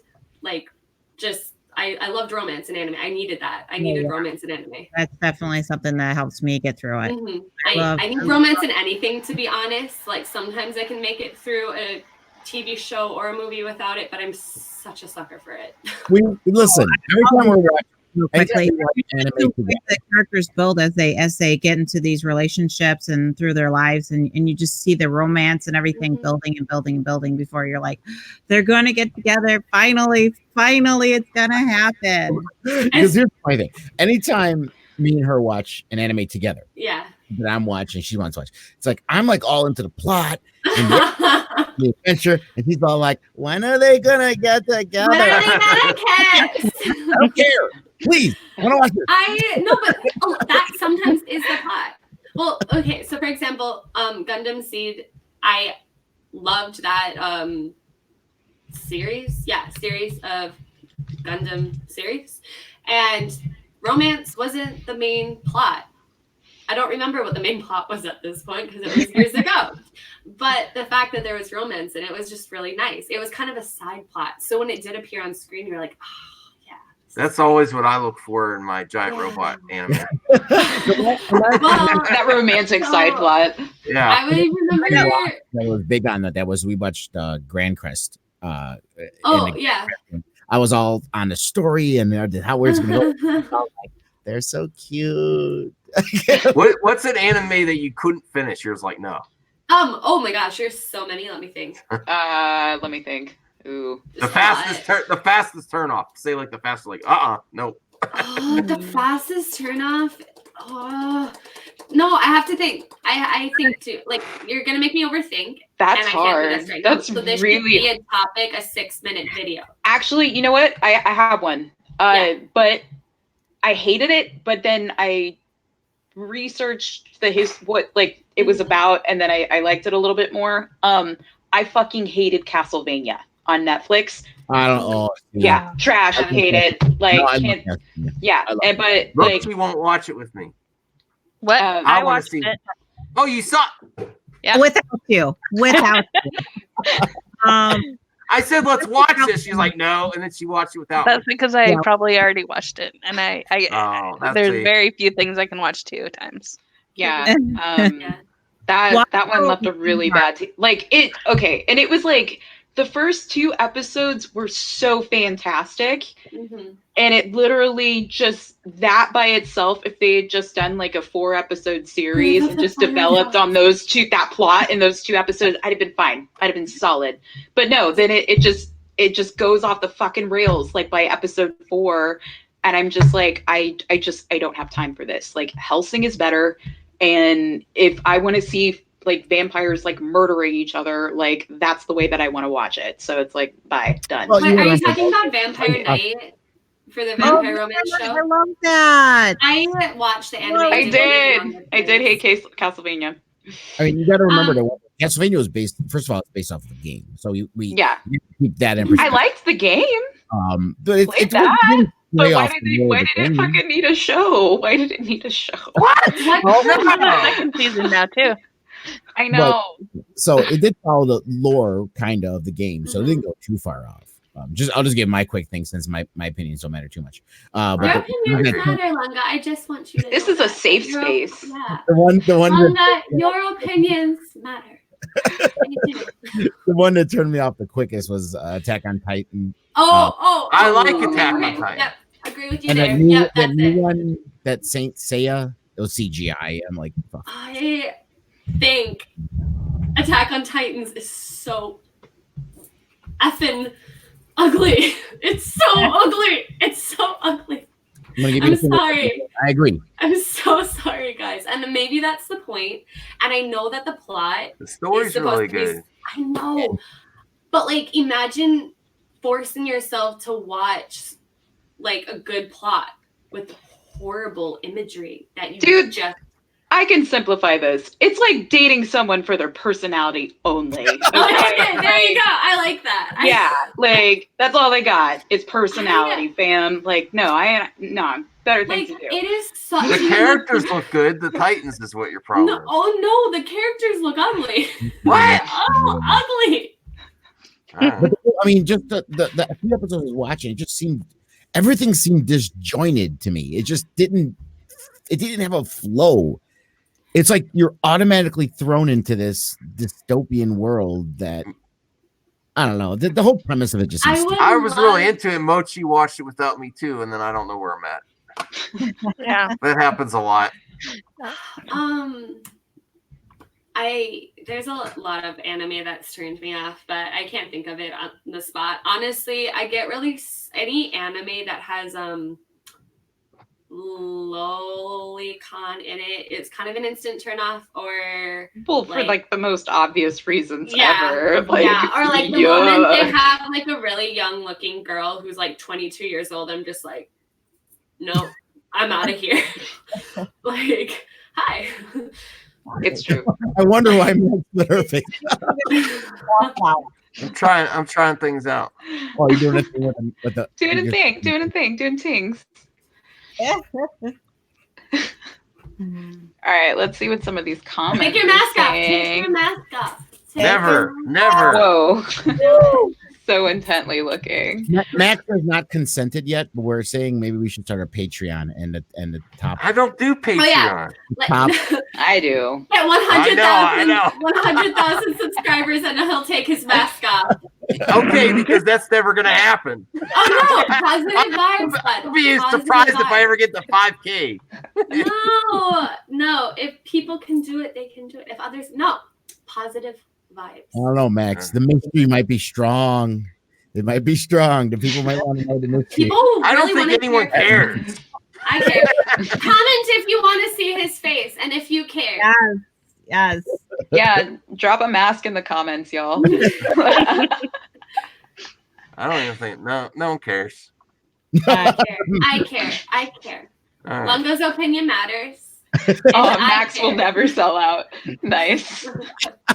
I loved romance in anime. I needed that. I needed romance in anime. That's definitely something that helps me get through it. I need romance in anything, to be honest. Like sometimes I can make it through a TV show or a movie without it, but I'm such a sucker for it. Listen, every time we're watching, quickly, the characters build as they get into these relationships and through their lives, and you just see the romance and everything building and building and building before you're like, they're going to get together. Finally it's going to happen. Because here's my thing. Anytime me and her watch an anime together. Yeah. That I'm watching, she wants to watch. It's like I'm like all into the plot and the adventure, and she's all like, "When are they gonna get together? When are they gonna kiss?" I don't care. Please, I want to watch it. I no, but that sometimes is the plot. Well, okay, so for example, Gundam Seed, I loved that series. Yeah, series of Gundam series. And romance wasn't the main plot. I don't remember what the main plot was at this point because it was years ago. But the fact that there was romance and it was just really nice. It was kind of a side plot. So when it did appear on screen, you're like, oh, yeah. That's always what I look for in my giant robot anime. Well, That romantic side plot. Yeah. I would remember. That was big on that. That was we watched Grand Crest. Oh, and yeah. I was all on the story and how where's it gonna go. I was like, they're so cute. What's an anime that you couldn't finish? You're just like, no. Oh my gosh, there's so many. Let me think. Let me think. Ooh. The fastest turn off. Say like the fastest, like no. Oh, the fastest turn off. Oh no, I have to think. I think too. Like you're gonna make me overthink. That's and I hard. Can't do this right now. That's so this really should be a topic, a 6-minute video. Actually, you know what? I have one. But I hated it, but then I researched what like it was about, and then I liked it a little bit more. I fucking hated Castlevania on Netflix. I don't know. Yeah, trash. I hate it. Like, but like, she won't watch it with me. What? I wanna watched see- it. Oh, you saw? Yeah. Without you. I said let's watch this. She's like, no, and then she watched it without. That's because I probably already watched it, and there's very few things I can watch 2 times. yeah. That one left a really bad like it. Okay, and it was like the first 2 episodes were so fantastic. Mm-hmm. And it literally just that by itself, if they had just done like a 4-episode series and just developed on that plot in those 2 episodes, I'd have been fine. I'd have been solid. But no, then it just goes off the fucking rails like by episode 4. And I'm just like, I don't have time for this. Like Hellsing is better. And if I want to see like vampires like murdering each other, like that's the way that I want to watch it. So it's like, bye, done. Wait, are you talking about Vampire Night for the Vampire Romance show? I love that. I watched the anime. I did hate Castlevania. I mean, you got to remember that Castlevania was based. First of all, it's based off of the game, so we keep that in perspective. I liked the game. But it's but why did it fucking need a show? Why did it need a show? What? Second season now too. I know. So it did follow the lore kind of the game, so it didn't go too far off. I'll just give my quick thing since my opinions don't matter too much. Your opinions matter, Lunga. I just want you to. This is a safe space. Yeah. The one. Lunga, your opinions matter. The one that turned me off the quickest was Attack on Titan. I like Attack on Titan. Yep, agree with you And there. that new one, that Saint Seiya, it was CGI. I'm like, fuck. I think Attack on Titans is so effing ugly. It's so ugly. It's so ugly. I'm sorry. I agree. I'm so sorry, guys. And maybe that's the point. And I know that the plot. The story's really good. I know. But like, imagine forcing yourself to watch like a good plot with horrible imagery that you just. I can simplify this. It's like dating someone for their personality only. Okay? Okay, there you go. I like that. Like that's all they got. It's personality, fam. Like no, better things to do. It is such. The characters look good. The Titans is what your problem is. Oh no, the characters look ugly. What? Ugly. But, I mean, just the few episodes I was watching, it just seemed everything seemed disjointed to me. It just didn't have a flow. It's like you're automatically thrown into this dystopian world that I don't know. The whole premise of it just. I was really into it. Mochi watched it without me too, and then I don't know where I'm at. Yeah, that happens a lot. There's a lot of anime that's turned me off, but I can't think of it on the spot. Honestly, I get really any anime that has lolicon in it, it's kind of an instant turnoff, or well, for like the most obvious reasons ever. Or like the moment they have like a really young looking girl who's like 22 years old, I'm just like, no, I'm out of here. Like, hi. It's true. I wonder why Meg split her face. I'm trying things out. Oh, you're doing a thing with the doing things. All right, let's see what some of these comments. Take your mask off. Take your mask off. Never. Whoa. So intently looking. Max has not consented yet, but we're saying maybe we should start a Patreon and the top. I don't do Patreon. Top. I do. At 100,000 subscribers, and he'll take his mask off. Okay, because that's never gonna happen. Oh no, positive vibes. I'll be surprised if I ever get to 5K. No. If people can do it, they can do it. If others, no. Positive vibes. I don't know, Max. The mystery might be strong. It might be strong. The people might want to know the mystery. I don't think anyone cares. I care. Comment if you want to see his face and if you care. Yes. Yeah, drop a mask in the comments, y'all. I don't even think no one cares. I care. Right. Longo's opinion matters. Max will never sell out. Nice.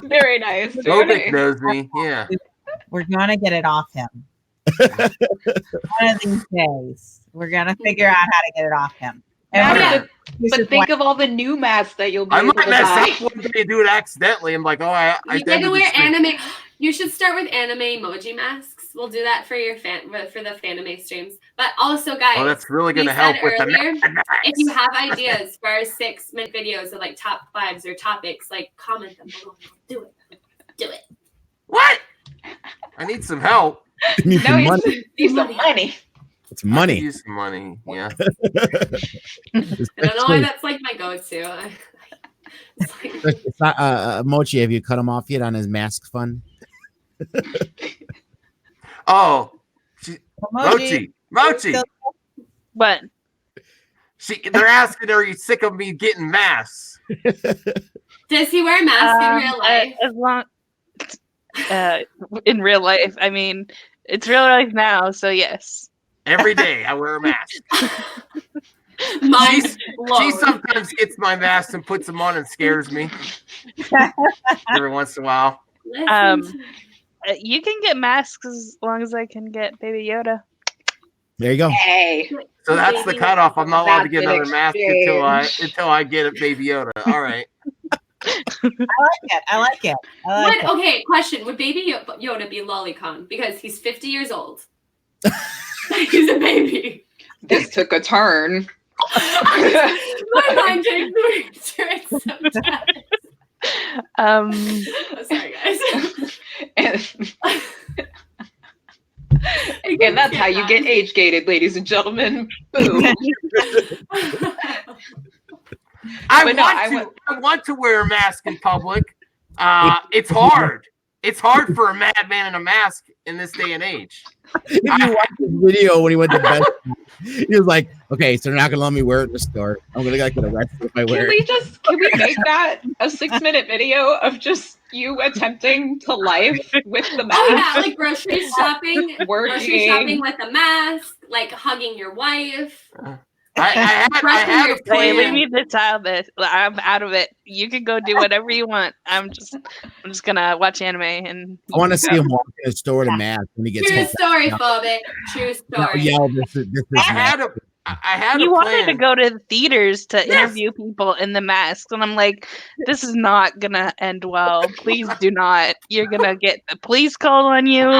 Very nice. Robic knows me. Yeah. We're gonna get it off him. One of these days, we're gonna figure out how to get it off him. But think of all the new masks that you'll be able to mess buy. up one day and do it accidentally. I'm like, I you gotta wear anime. You should start with anime emoji masks. We'll do that for your for the Fanime streams. But also, guys, that's really gonna help with earlier, the if you have ideas for our 6-minute videos of like top 5s or topics, like comment them below. Do it. What? I need some help. Need some money. Need some money. It's money. I use some money. Yeah. I don't know why that's like my go-to. It's not Mochi. Have you cut him off yet on his mask fund? Oh, Mochi. What? They're asking, are you sick of me getting masks? Does he wear a mask in real life? As long in real life, I mean, it's real life now, so yes. Every day I wear a mask. She sometimes gets my mask and puts them on and scares me every once in a while. You can get masks as long as I can get Baby Yoda. There you go. Hey. So that's the cutoff. I'm not allowed to get another mask until I get a Baby Yoda. All right. I like it. Okay, question. Would Baby Yoda be lolicon? Because he's 50 years old. He's a baby. This took a turn. My mind takes me to it sometimes. Oh, sorry, guys. And that's how you get age gated, ladies and gentlemen. Boom. I want to wear a mask in public. It's hard. It's hard for a madman in a mask in this day and age. If you watch this video when he went to bed, he was like, "Okay, so they're not gonna let me wear it in the store. I'm gonna get arrested if I wear it." Can we make that a 6-minute video of just you attempting to life with the mask? Oh yeah, like grocery shopping with a mask, like hugging your wife. I had a plan. Leave me this out of it. I'm out of it. You can go do whatever you want. I'm just gonna watch anime and. I want to see him walk in a store with a mask when he gets. True story, Phobic. True story. Yeah, this is I had he a wanted plan. to go to the theaters to interview people in the masks, and I'm like, this is not gonna end well. Please do not. You're gonna get the police called on you.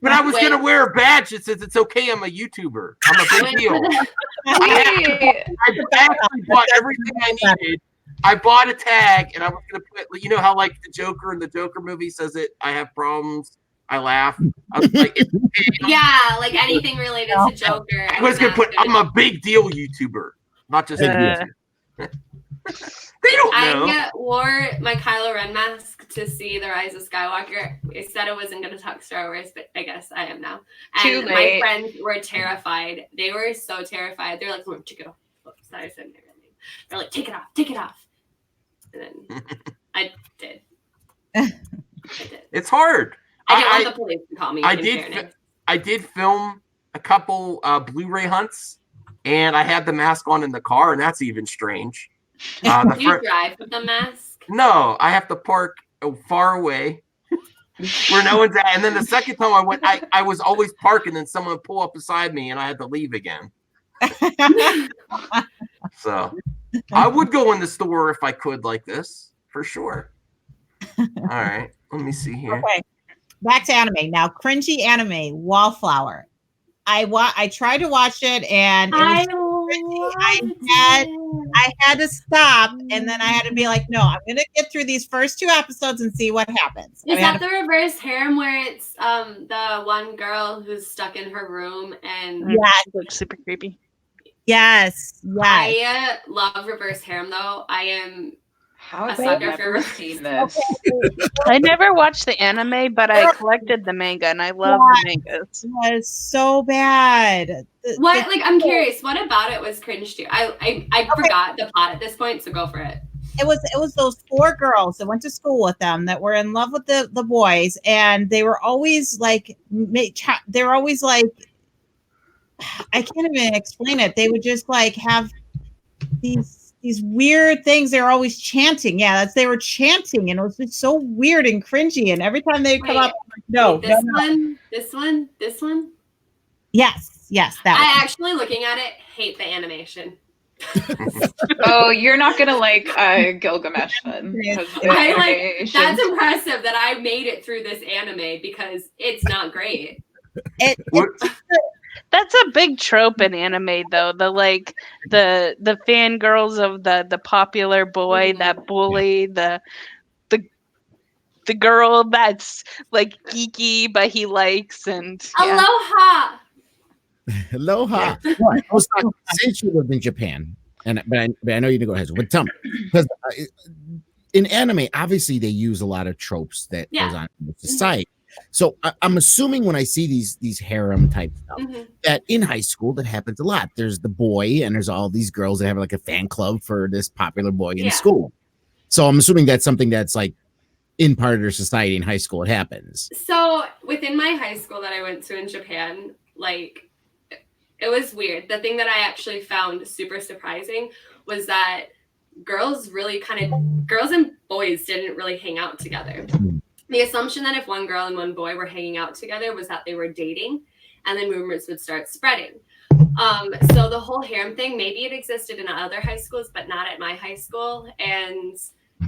But I was gonna wear a badge that says it's okay. I'm a YouTuber. I'm a big deal. I actually bought everything I needed. I bought a tag, and I was gonna put. You know how like the Joker in the Joker movie says it. I have problems. I laugh. I was like, it's okay. Yeah, like anything related to Joker. I was gonna put. I'm a big deal YouTuber, not just a YouTuber. They don't know. I wore my Kylo Ren mask to see The Rise of Skywalker. I said I wasn't going to talk Star Wars, but I guess I am now. Too And late. my friends were terrified. They were so terrified. They're like, take it off. Oops, I said their name. They're like, take it off. And then I did. It's hard. I didn't want the police to call me. I did film a couple Blu-ray hunts, and I had the mask on in the car, and that's even strange. Do you drive with the mask? No, I have to park far away where no one's at. And then the second time I went, I was always parking, and someone would pull up beside me, and I had to leave again. So I would go in the store if I could like this, for sure. All right, let me see here. Okay, back to anime now. Cringy anime, Wallflower. I tried to watch it, and it was I had to stop, and then I had to be like, no, I'm gonna get through these first 2 episodes and see what happens. Is that the reverse harem where it's the one girl who's stuck in her room and it looks super creepy? Yes. I love reverse harem though. I am How have I never seen this? I never watched the anime, but I collected the manga, and I love the mangas. It was so bad. I'm curious. What about it was cringe to you? I forgot the plot at this point, so go for it. It was those 4 girls that went to school with them that were in love with the boys, and they were always like, I can't even explain it. They would just like have these weird things. They were always chanting. Yeah, they were chanting, and it was just so weird and cringy. And every time they would come up, this one. Yes, that. I actually, looking at it, hate the animation. Oh, you're not gonna like Gilgamesh then. That's impressive that I made it through this anime because it's not great. That's a big trope in anime, though. The fangirls of the popular boy that bully the girl that's like geeky but he likes and Aloha. Aloha. Right. Since you live in Japan, but I know you didn't go to high school, but tell me, because in anime, obviously they use a lot of tropes that goes on in the society. So I'm assuming when I see these harem type stuff that in high school that happens a lot. There's the boy and there's all these girls that have like a fan club for this popular boy in school. So I'm assuming that's something that's like in part of their society in high school. It happens. So within my high school that I went to in Japan, like it was weird. The thing that I actually found super surprising was that girls and boys didn't really hang out together. The assumption that if one girl and one boy were hanging out together was that they were dating, and then rumors would start spreading. So the whole harem thing, maybe it existed in other high schools, but not at my high school. And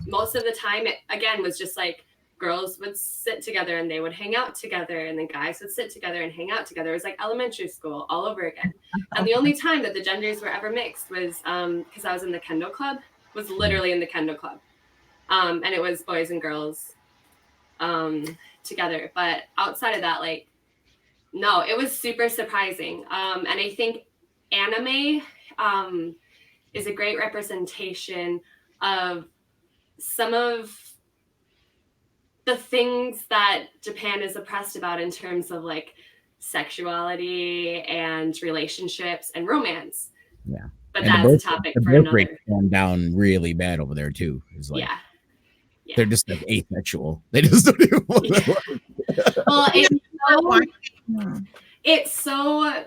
most of the time, it, again, was just like girls would sit together and they would hang out together, and then guys would sit together and hang out together. It was like elementary school all over again. And the only time that the genders were ever mixed was because I was in the kendo club, was literally in the kendo club. And it was boys and girls together. But outside of that, like, no, it was super surprising. And I think anime is a great representation of some of the things that Japan is oppressed about in terms of like sexuality and relationships and romance. Yeah. But and that's a topic for another. The going down really bad over there too. It's like, yeah. They're just like asexual. They just don't even want to. Well, it's so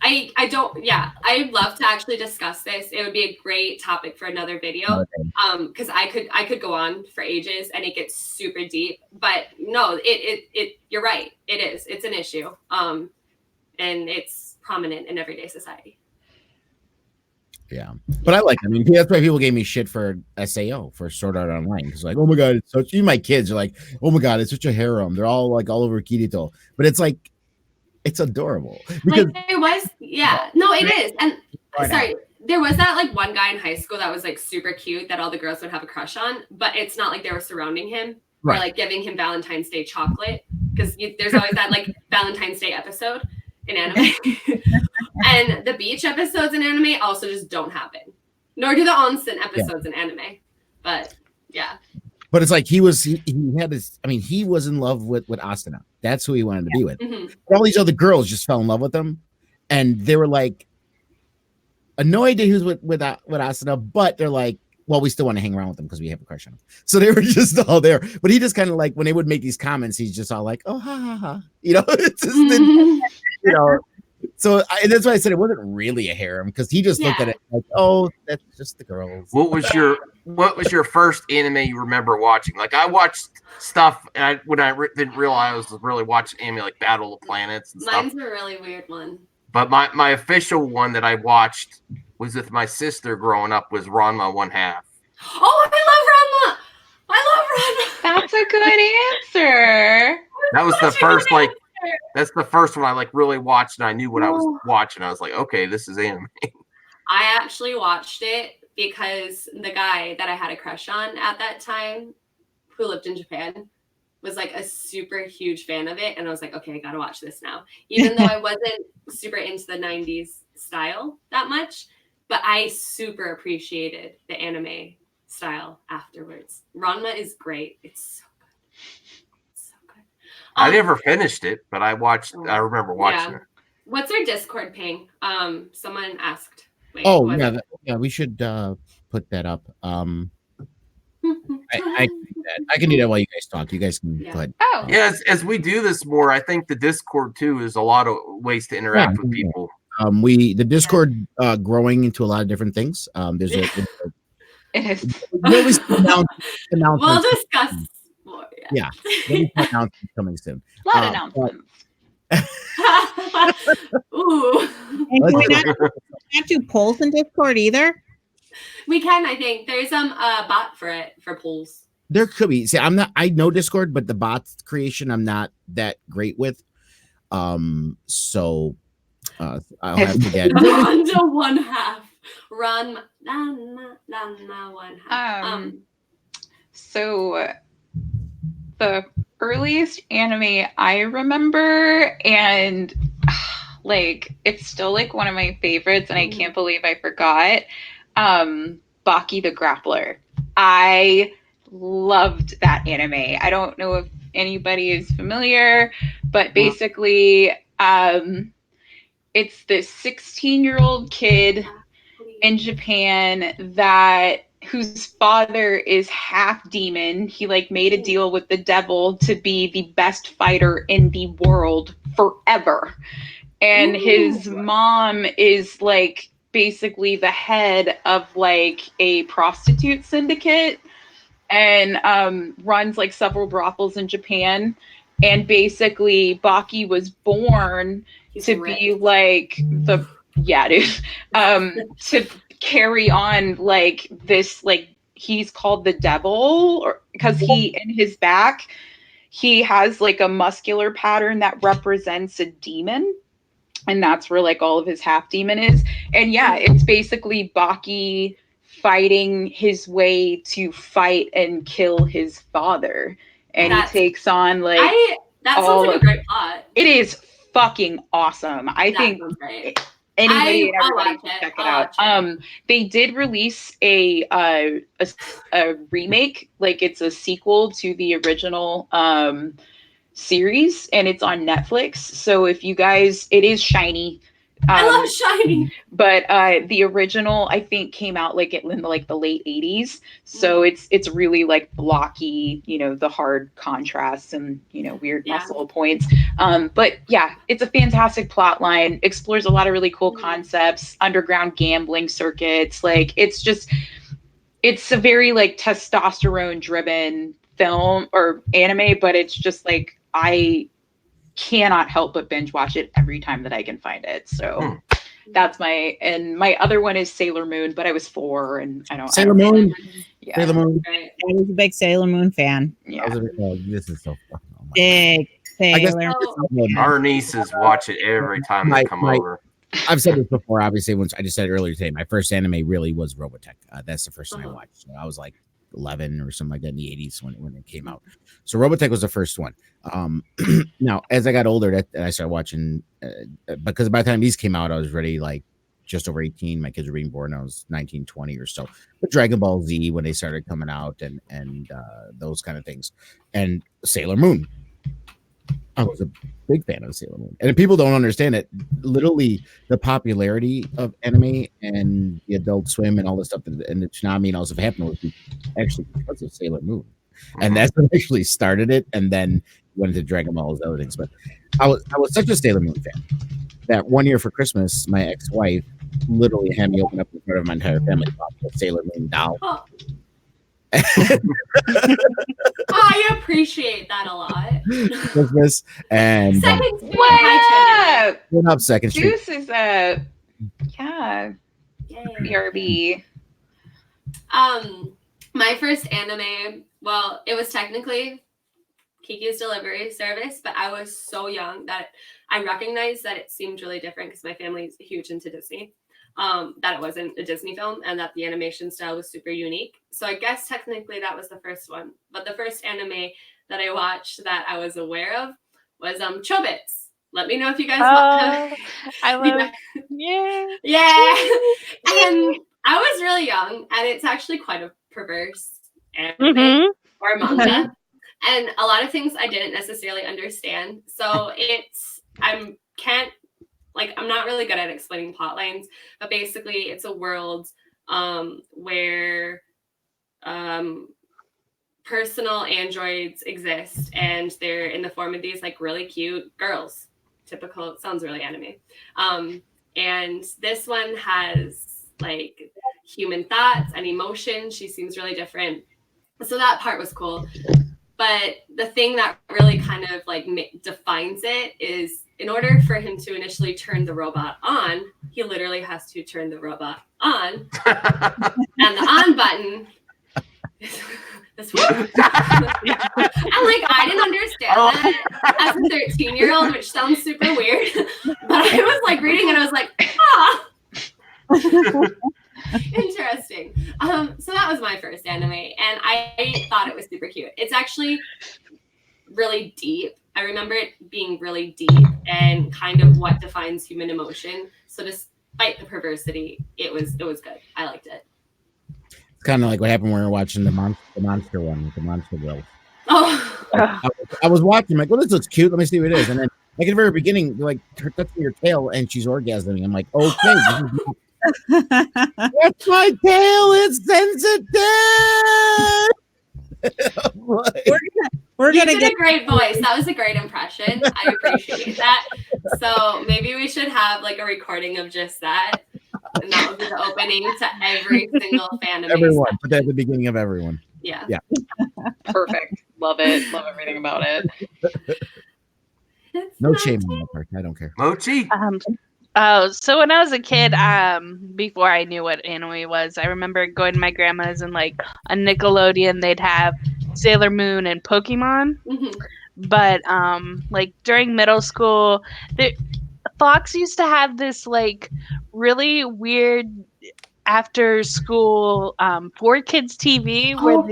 I don't, I'd love to actually discuss this. It would be a great topic for another video. Because I could go on for ages and it gets super deep. But no, it you're right. It's an issue. And it's prominent in everyday society. Yeah, but I like it. I mean, that's why people gave me shit for SAO, for Sword Art Online, because like, oh my god, it's such. Even my kids are like, oh my god, it's such a harem. They're all like all over Kirito, but it's like, it's adorable. Because like there was, no, it is. And sorry, there was that like one guy in high school that was like super cute that all the girls would have a crush on, but it's not like they were surrounding him or like giving him Valentine's Day chocolate, because there's always that like Valentine's Day episode in anime. And the beach episodes in anime also just don't happen. Nor do the onsen episodes in anime. But yeah. But it's like he had this. I mean, he was in love with Asuna. That's who he wanted to be with. But all these other girls just fell in love with him, and they were like annoyed that he was with Asuna, but they're like, well, we still want to hang around with him because we have a crush on him. So they were just all there. But he just kind of like when they would make these comments, he's just all like, oh ha ha ha, it's just, So that's why I said it wasn't really a harem because he just looked at it like, oh, that's just the girls. What was your first anime you remember watching? Like I watched stuff, and didn't realize I was really watching anime like Battle of Planets and stuff. Mine's a really weird one. But my official one that I watched was with my sister growing up was Ranma 1/2. Oh, I love Ranma. That's a good answer. That was the first that's the first one I really watched, and I knew what I was watching. I was like, okay, this is anime. I actually watched it because the guy that I had a crush on at that time, who lived in Japan, was like a super huge fan of it, and I was like, okay, I gotta watch this now. Even though I wasn't super into the 90s style that much, but I super appreciated the anime style afterwards. Ranma is great. It's so good. It's so good. I never finished it, but I remember watching it. What's our Discord ping? Someone asked. Wait, we should put that up. I can do that while you guys talk. You guys can go ahead. Oh. Yeah, as we do this more, I think the Discord too is a lot of ways to interact with people. The Discord growing into a lot of different things. There's It is. we'll discuss more. Yeah. Announcements coming soon. A lot of announcements. Ooh. And can we not do polls in Discord either? We can, I think. There's a bot for it for polls. There could be. See, I know Discord, but the bot creation I'm not that great with. So I'll have to get Run to 1/2. Run 1/2. So the earliest anime I remember, and it's still one of my favorites, and I can't believe I forgot. Baki the Grappler. I loved that anime. I don't know if anybody is familiar, but basically it's this 16-year-old kid in Japan whose father is half demon. He made a deal with the devil to be the best fighter in the world forever. And his mom is basically the head of a prostitute syndicate and runs several brothels in Japan. And basically Baki was born to be to carry on this, he's called the devil, or because he in his back he has a muscular pattern that represents a demon. And that's where all of his half demon is. And it's basically Baki fighting his way to fight and kill his father. And he takes on that sounds like a great plot. It is fucking awesome. I think anybody and everybody should check it out. They did release a remake, it's a sequel to the original series, and it's on Netflix. So if you guys, it is shiny. I love shiny. But the original I think came out in the late 80s. So it's really blocky, the hard contrasts and weird muscle points. But it's a fantastic plot line, explores a lot of really cool concepts, underground gambling circuits. It's a very testosterone driven film or anime, but it's just I cannot help but binge watch it every time that I can find it. So that's my other one is Sailor Moon, but I was 4 and I don't. Sailor Moon. Yeah. Sailor Moon. I was a big Sailor Moon fan. Yeah. This is so fun. Big Sailor Moon. Our nieces watch it every time they come over. I've said this before, obviously, once I just said it earlier today. My first anime really was Robotech. That's the first one I watched. So I was 11 or something like that in the 80s when it came out. So Robotech was the first one. Now, as I got older, that I started watching because by the time these came out, I was already just over 18. My kids were being born when I was 19, 20 or so. But Dragon Ball Z when they started coming out and those kind of things. And Sailor Moon. I was a big fan of Sailor Moon. And if people don't understand it, literally the popularity of anime and the Adult Swim and all this stuff and the tsunami and all stuff happened was actually because of Sailor Moon. And that's what actually started it, and then went into Dragon Ball and other things. But I was such a Sailor Moon fan that one year for Christmas, my ex-wife literally had me open up in front of my entire family a Sailor Moon doll. Oh. I appreciate that a lot. Christmas and Second Street. What? Went up Second Street. Juice is yeah. BRB. My first anime, well, it was technically Kiki's Delivery Service, but I was so young that I recognized that it seemed really different because my family's huge into Disney. That it wasn't a Disney film and that the animation style was super unique. So I guess technically that was the first one. But the first anime that I watched that I was aware of was Chobits. Let me know if you guys want. I love yeah. And I was really young, and it's actually quite a perverse anime or manga. And a lot of things I didn't necessarily understand. So I'm not really good at explaining plot lines, but basically it's a world where personal androids exist, and they're in the form of these like really cute girls. Typical, it sounds really anime. And this one has like human thoughts and emotions. She seems really different. So that part was cool. But the thing that really kind of like defines it is in order for him to initially turn the robot on, he literally has to turn the robot on. And the on button is this one. And like, I didn't understand that as a 13-year-old, which sounds super weird. But I was like reading and I was like, interesting. So that was my first anime, and I thought it was super cute. It's actually really deep. I remember it being really deep and kind of what defines human emotion. So despite the perversity, it was good. I liked it. It's kind of like what happened when we were watching the monster one with the monster girl. Oh, I was watching, like, well, this looks cute. Let me see what it is. And then, like, at the very beginning, you're like, touching your tail, and she's orgasming. I'm like, okay. That's my tail. It's sensitive. We're gonna get a great voice. That was a great impression. I appreciate that. So maybe we should have like a recording of just that, and that would be the opening to every single Fanime. Everyone, put that at the beginning of everyone. Yeah. Perfect. Love it. Love everything about it. No shame on that part. I don't care. Mochi. So when I was a kid, before I knew what anime was, I remember going to my grandma's and like on Nickelodeon, they'd have Sailor Moon and Pokemon. But like during middle school, Fox used to have this like really weird after school for kids TV where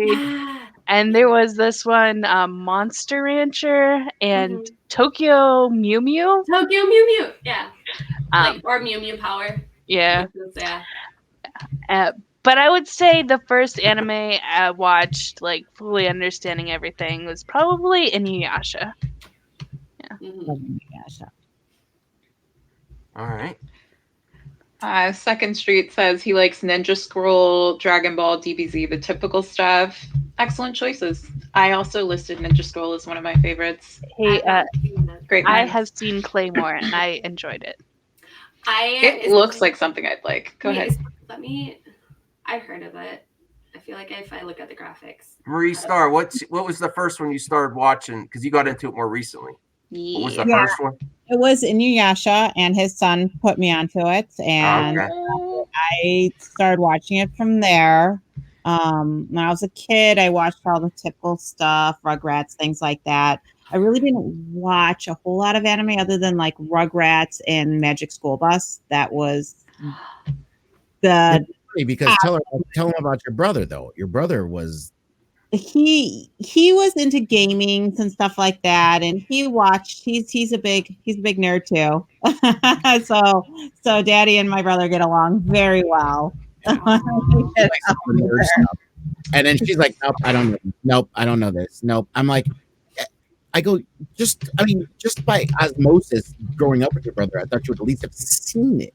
and there was this one Monster Rancher and Tokyo Mew Mew. Tokyo Mew Mew, yeah. Or Mew Mew Power. Yeah. Yeah. But I would say the first anime I watched, like fully understanding everything, was probably Inuyasha. Yeah. Inuyasha. All right. Second Street says he likes Ninja Scroll, Dragon Ball, DBZ, the typical stuff. Excellent choices. I also listed Ninja Scroll as one of my favorites. Hey, great. I have seen Claymore and I enjoyed it. It looks like something I'd like. Go ahead. I've heard of it. I feel like if I look at the graphics. Marie Star, what was the first one you started watching? Because you got into it more recently. What was the first one? It was Inuyasha, and his son put me onto it, and I started watching it from there. When I was a kid, I watched all the typical stuff, Rugrats, things like that. I really didn't watch a whole lot of anime other than like Rugrats and Magic School Bus. That was the because tell him about your brother though. Your brother was he was into gaming and stuff like that, and he watched. He's a big nerd too. so Daddy and my brother get along very well. And then she's like, "Nope, I don't know. Nope, I don't know this. Nope." I'm like, I go, just by osmosis, growing up with your brother, I thought you would at least have seen it.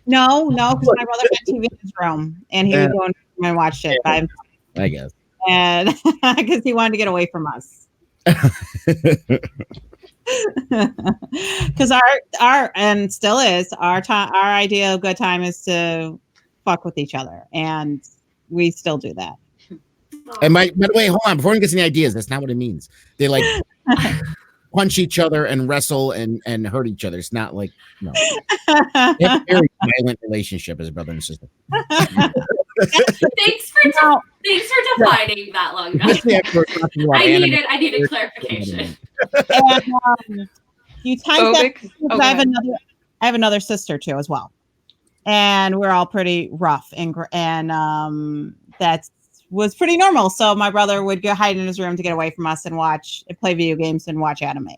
No, because my brother had TV in his room, and he would go and watch it by himself. I guess. And because he wanted to get away from us. Because our and still is our idea of good time is to fuck with each other, and we still do that. And by the way, hold on, before anyone gets any ideas, that's not what it means. They like punch each other and wrestle and hurt each other. It's not like, no. They have a very violent relationship as brother and sister. Thanks for defining that long, guys. I needed clarification. And, you times that. I have another sister too as well, and we're all pretty rough and that was pretty normal. So my brother would go hide in his room to get away from us and play video games and watch anime.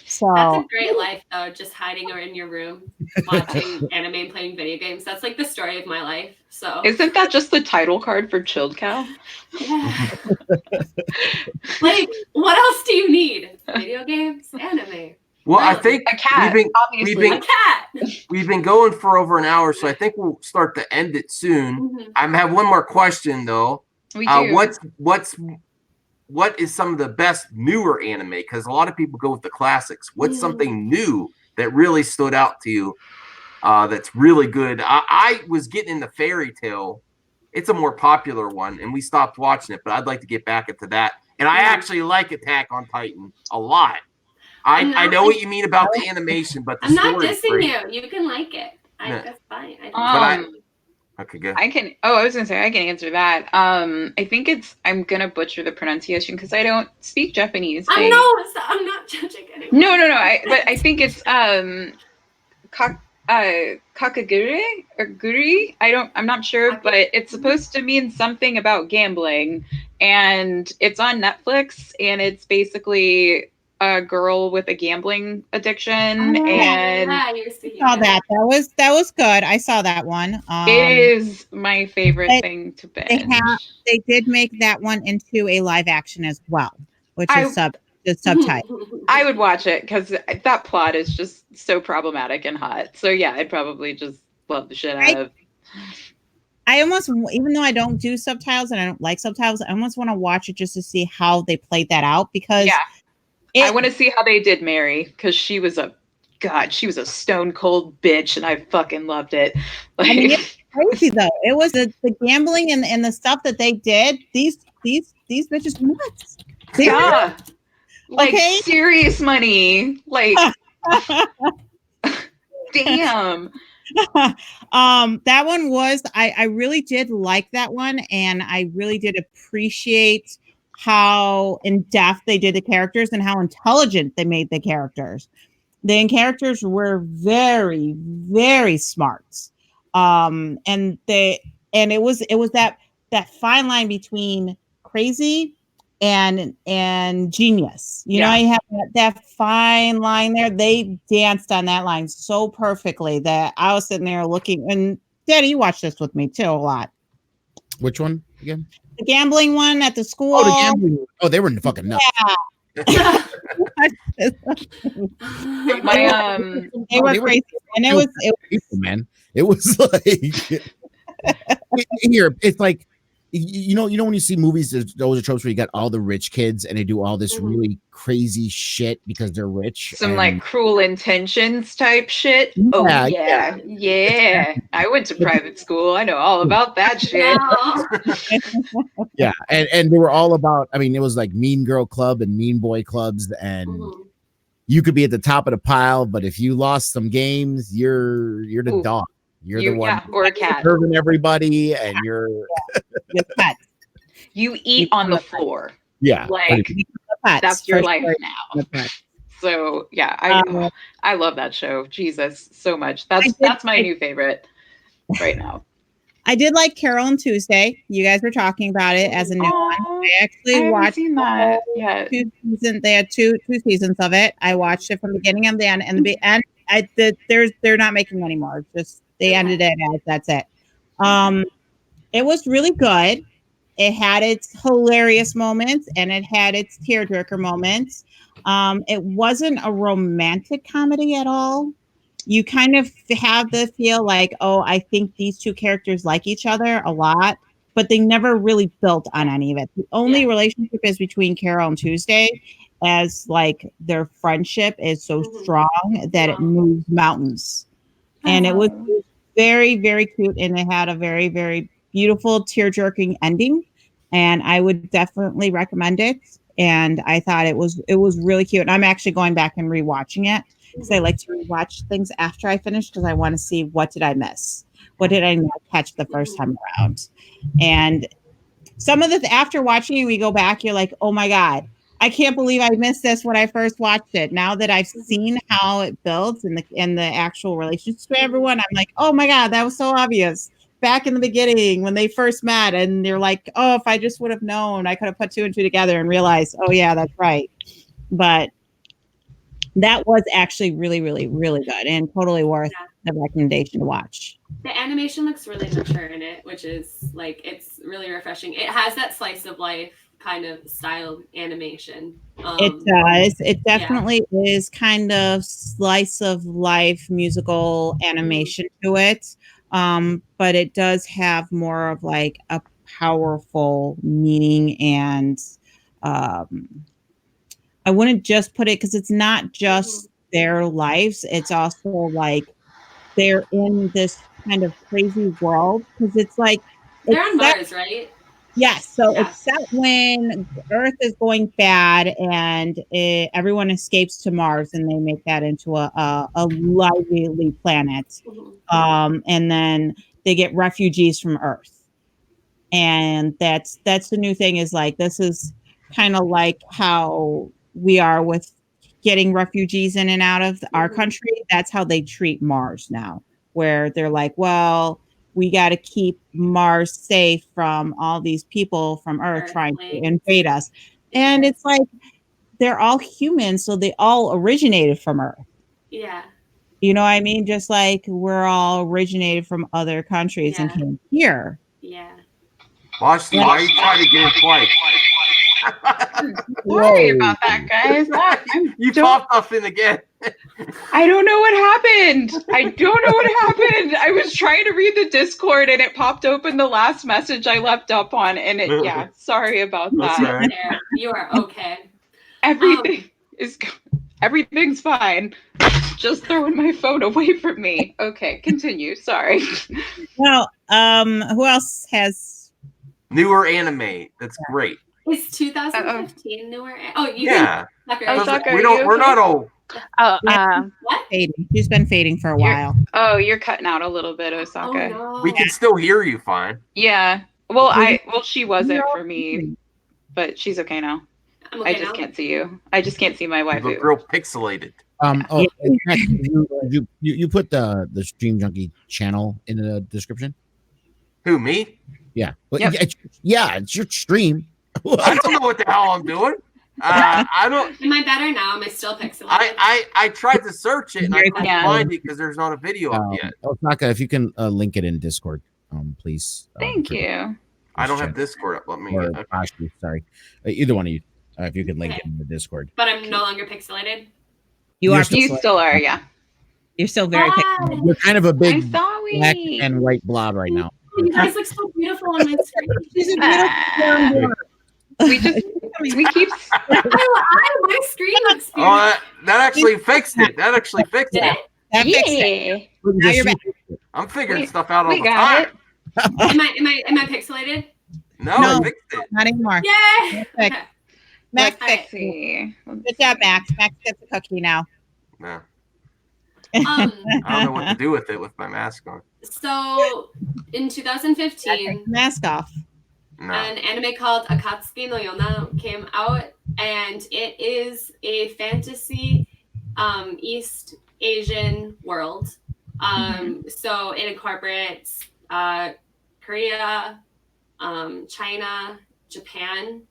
So that's a great life, though. Just hiding in your room, watching anime and playing video games. That's like the story of my life. So isn't that just the title card for Chilled Cow? Yeah. Like, what else do you need? Video games, anime. Well, I think a cat. We've been going for over an hour, so I think we'll start to end it soon. Mm-hmm. I have one more question though. We do. What is some of the best newer anime? Because a lot of people go with the classics. What's something new that really stood out to you? That's really good. I was getting into Fairy Tail. It's a more popular one, and we stopped watching it, but I'd like to get back into that. And I actually like Attack on Titan a lot. I know what you mean about the animation, but the I'm not story dissing you. You can like it. That's fine. Okay, good. I was gonna say I can answer that. I think I'm gonna butcher the pronunciation because I don't speak Japanese. I'm not judging anyone. No. But I think it's kakagure or guri. I'm not sure, but it's supposed to mean something about gambling, and it's on Netflix, and it's basically a girl with a gambling addiction. And saw that was good. I saw that one. It is my favorite thing to binge. They did make that one into a live action as well, which is subtitled. I would watch it because that plot is just so problematic and hot. So yeah, I'd probably just love the shit out of. I almost, even though I don't do subtitles and I don't like subtitles, I almost want to watch it just to see how they played that out, because I want to see how they did Mary, because she was a stone cold bitch, and I fucking loved it. I mean, it's crazy though. It was the gambling and the stuff that they did. These bitches were nuts. Yeah. Like serious money. Like damn. That one was I really did like that one, and I really did appreciate how in depth they did the characters and how intelligent they made the characters. The characters were very, very smart. And it was that fine line between crazy and genius. You know, you have that fine line there. They danced on that line so perfectly that I was sitting there looking. And Daddy, you watched this with me too a lot. Which one again? The gambling one at the school. Oh, the gambling. Oh, they were fucking nuts. Yeah. They were crazy, and it was man. It was like here. It's like you know when you see movies, there's always a tropes where you got all the rich kids and they do all this really crazy shit because they're rich. Some like Cruel Intentions type shit. Yeah. I went to private school. I know all about that shit. Yeah, and they were all about. I mean, it was like Mean Girl Club and Mean Boy clubs, and you could be at the top of the pile, but if you lost some games, you're the dog. You're the one, or a cat, serving everybody, and you're pet. You eat on the floor. Yeah, like that's your life now. So yeah, I love that show. Jesus, so much. That's my new favorite right now. I did like Carol and Tuesday. You guys were talking about it as a new one. I actually watched seen that yet. Two seasons. They had two seasons of it. I watched it from the beginning and the end. And the end, they're not making any more. Just they ended it as that's it. It was really good. It had its hilarious moments and it had its tearjerker moments. It wasn't a romantic comedy at all. You kind of have the feel like, oh, I think these two characters like each other a lot, but they never really built on any of it. The only relationship is between Carol and Tuesday, as like their friendship is so strong that it moves mountains. And it was very, very cute, and it had a very, very beautiful tear-jerking ending. And I would definitely recommend it. And I thought it was really cute. And I'm actually going back and rewatching it because I like to rewatch things after I finish because I want to see what did I miss, what did I not catch the first time around. And some of the after watching it, we go back, you're like, oh my god, I can't believe I missed this when I first watched it. Now that I've seen how it builds and the actual relationships to everyone, I'm like, oh my god, that was so obvious back in the beginning when they first met. And you're like, oh, if I just would have known, I could have put two and two together and realized, oh yeah, that's right. But that was actually really, really, really good and totally worth the recommendation to watch. The animation looks really mature in it, which is like, it's really refreshing. It has that slice of life kind of style animation. It does. It definitely is kind of slice of life musical animation to it. But it does have more of like a powerful meaning and I wouldn't just put it because it's not just their lives. It's also like they're in this kind of crazy world because it's like they're on Mars, right? Yes. So it's set when Earth is going bad and everyone escapes to Mars and they make that into a lively planet. And then they get refugees from Earth. And that's the new thing is like, this is kind of like how we are with getting refugees in and out of our country. That's how they treat Mars now, where they're like, well, we got to keep Mars safe from all these people from Earth trying to invade us. And it's like, they're all humans, so they all originated from Earth. Yeah. You know what I mean? Just like we're all originated from other countries and came here. Yeah. Boston, why are you trying to get in flight? Sorry about that, guys. You popped off in again. I don't know what happened. I was trying to read the Discord and it popped open the last message I left up on. And it, sorry about that. Right. You are okay. Everything's fine. Just throwing my phone away from me. Okay, continue. Sorry. Well, who else has newer anime? That's great. It's 2015 newer. Oh, yeah. We're not old. Oh, what? Fading. She's been fading for a while. You're cutting out a little bit, Osaka. Oh, no. We can still hear you fine. Yeah. Well, she wasn't for me, but she's okay now. I just can't see you. I just can't see my wife. You look real pixelated. You put the Stream Junkie channel in the description? Who, me? Yeah. It's your stream. I don't know what the hell I'm doing. I don't. Am I better now? Am I still pixelated? I tried to search it and I couldn't find it because there's not a video up yet. Osaka, if you can link it in Discord, please. Thank you. I don't have Discord up. Let me. Sorry, either one of you. If you can link it in the Discord. But I'm no longer pixelated. You still are, yeah. You're still very pixelated. You're kind of a big black and white blob right now. You guys look so beautiful on my screen. She's a beautiful we keep. My screen looks beautiful. Oh, that actually fixed it. That fixed it. That fixed it. Now you're back. I'm figuring stuff out all the time. Am I pixelated? No, I fixed it. Not anymore. Yay! Okay. Max fixed it. Good job, Max. Max gets a cookie now. No. I don't know what to do with it with my mask on. So, in 2015, mask off. No. An anime called Akatsuki no Yona came out, and it is a fantasy East Asian world. So it incorporates Korea, China, Japan,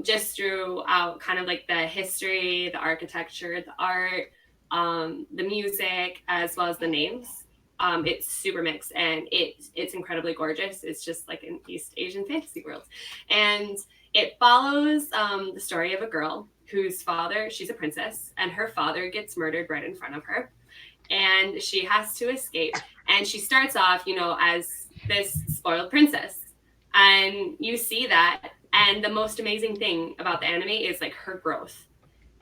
just throughout kind of like the history, the architecture, the art, the music, as well as the names. It's super mixed and it's incredibly gorgeous. It's just like an East Asian fantasy world. And it follows the story of a girl whose father, she's a princess, and her father gets murdered right in front of her. And she has to escape. And she starts off, you know, as this spoiled princess. And you see that. And the most amazing thing about the anime is like her growth.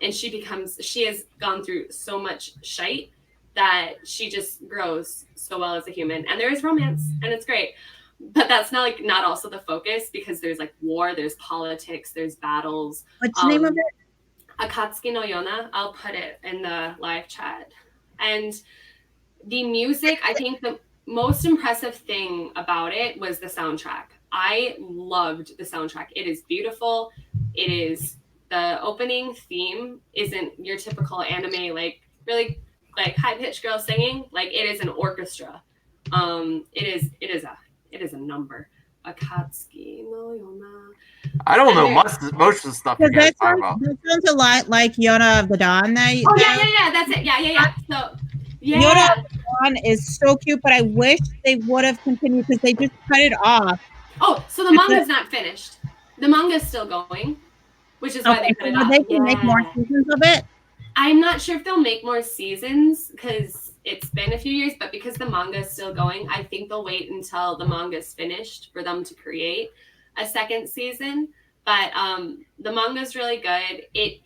And she has gone through so much shite that she just grows so well as a human. And there is romance and it's great. But that's not also the focus, because there's like war, there's politics, there's battles. What's the name of it? Akatsuki no Yona. I'll put it in the live chat. And the music, I think the most impressive thing about it was the soundtrack. I loved the soundtrack. It is beautiful. It is, the opening theme isn't your typical anime, like really like high-pitched girl singing. Like, it is an orchestra. It is a number. Akatsuki no Yona. I don't know most of the stuff you guys talk about. That sounds a lot like Yona of the Dawn. Yeah, that's it. Yeah. So, yeah. Yona of the Dawn is so cute, but I wish they would have continued because they just cut it off. Oh, so the manga's not finished. The manga's still going, which is why they cut it off. They can make more seasons of it. I'm not sure if they'll make more seasons because it's been a few years, but because the manga is still going, I think they'll wait until the manga is finished for them to create a second season. But the manga is really good. It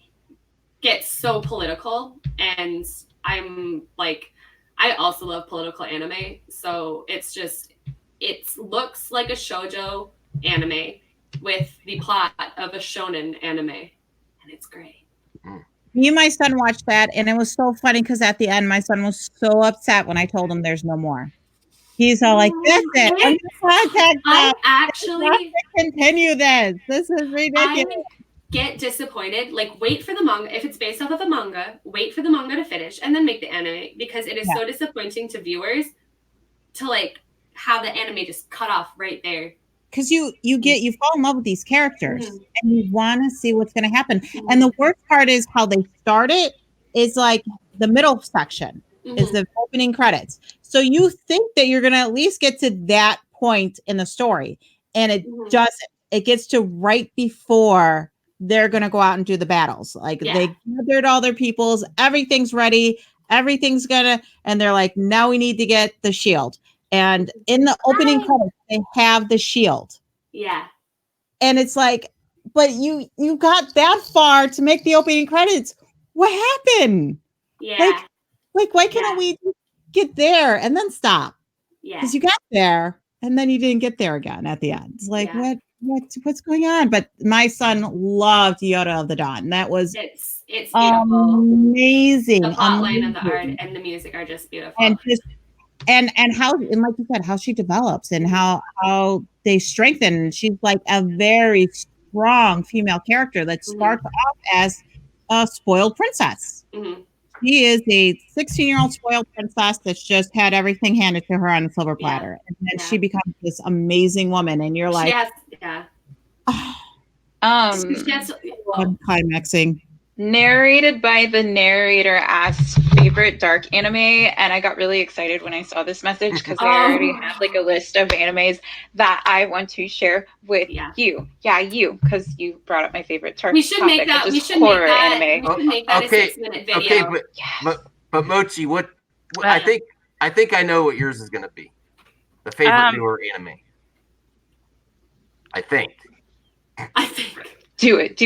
gets so political, and I'm like, I also love political anime, so it's just, it looks like a shoujo anime with the plot of a shonen anime, and it's great. Me and my son watched that, and it was so funny because at the end, my son was so upset when I told him there's no more. He's all like, "That's it. I actually continue this. This is ridiculous." I get disappointed. Like, wait for the manga. If it's based off of a manga, wait for the manga to finish and then make the anime, because it is so disappointing to viewers to like have the anime just cut off right there. Because you fall in love with these characters and you want to see what's going to happen. And the worst part is how they start it is like the middle section is the opening credits. So you think that you're going to at least get to that point in the story, and it doesn't. It gets to right before they're going to go out and do the battles. Like they gathered all their peoples, everything's ready, everything's gonna, and they're like, now we need to get the shield. And in the opening credits, they have the shield. Yeah. And it's like, but you got that far to make the opening credits. What happened? Yeah. Like why can't we get there and then stop? Yeah. Because you got there and then you didn't get there again at the end. It's like, what's going on? But my son loved Yona of the Dawn. That was it's beautiful. Amazing. The plot line and the art and the music are just beautiful. And how, and like you said, how she develops and how they strengthen. She's like a very strong female character that starts off as a spoiled princess. She is a 16-year-old spoiled princess that's just had everything handed to her on a silver platter. And then she becomes this amazing woman. And you're like, climaxing. Narrated by the narrator as favorite dark anime, and I got really excited when I saw this message because I already have like a list of animes that I want to share with you. Yeah, you, because you brought up my favorite topic. We should make that. We should make that. Anime. We should make that a 6-minute video. Okay, but Mochi, what I think I know what yours is going to be. The favorite newer anime. I think. Do it.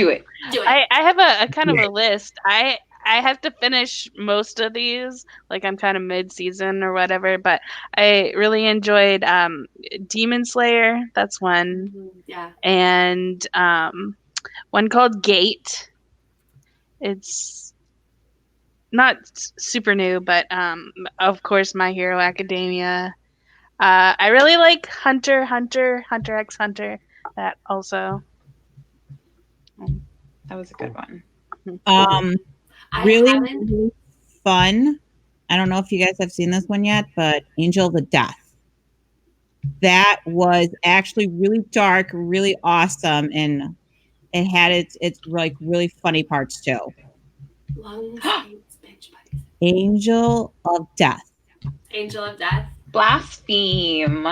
I have a kind of a list. I have to finish most of these. Like, I'm kind of mid-season or whatever, but I really enjoyed Demon Slayer. That's one. Yeah. And one called Gate. It's not super new, but of course, My Hero Academia. I really like Hunter x Hunter. That also. That was a good one. Really fun. I don't know if you guys have seen this one yet, but Angel of the Death. that was actually really dark, really awesome, and it had its like really funny parts too. Angel of Death. Angel of Death. Blaspheme.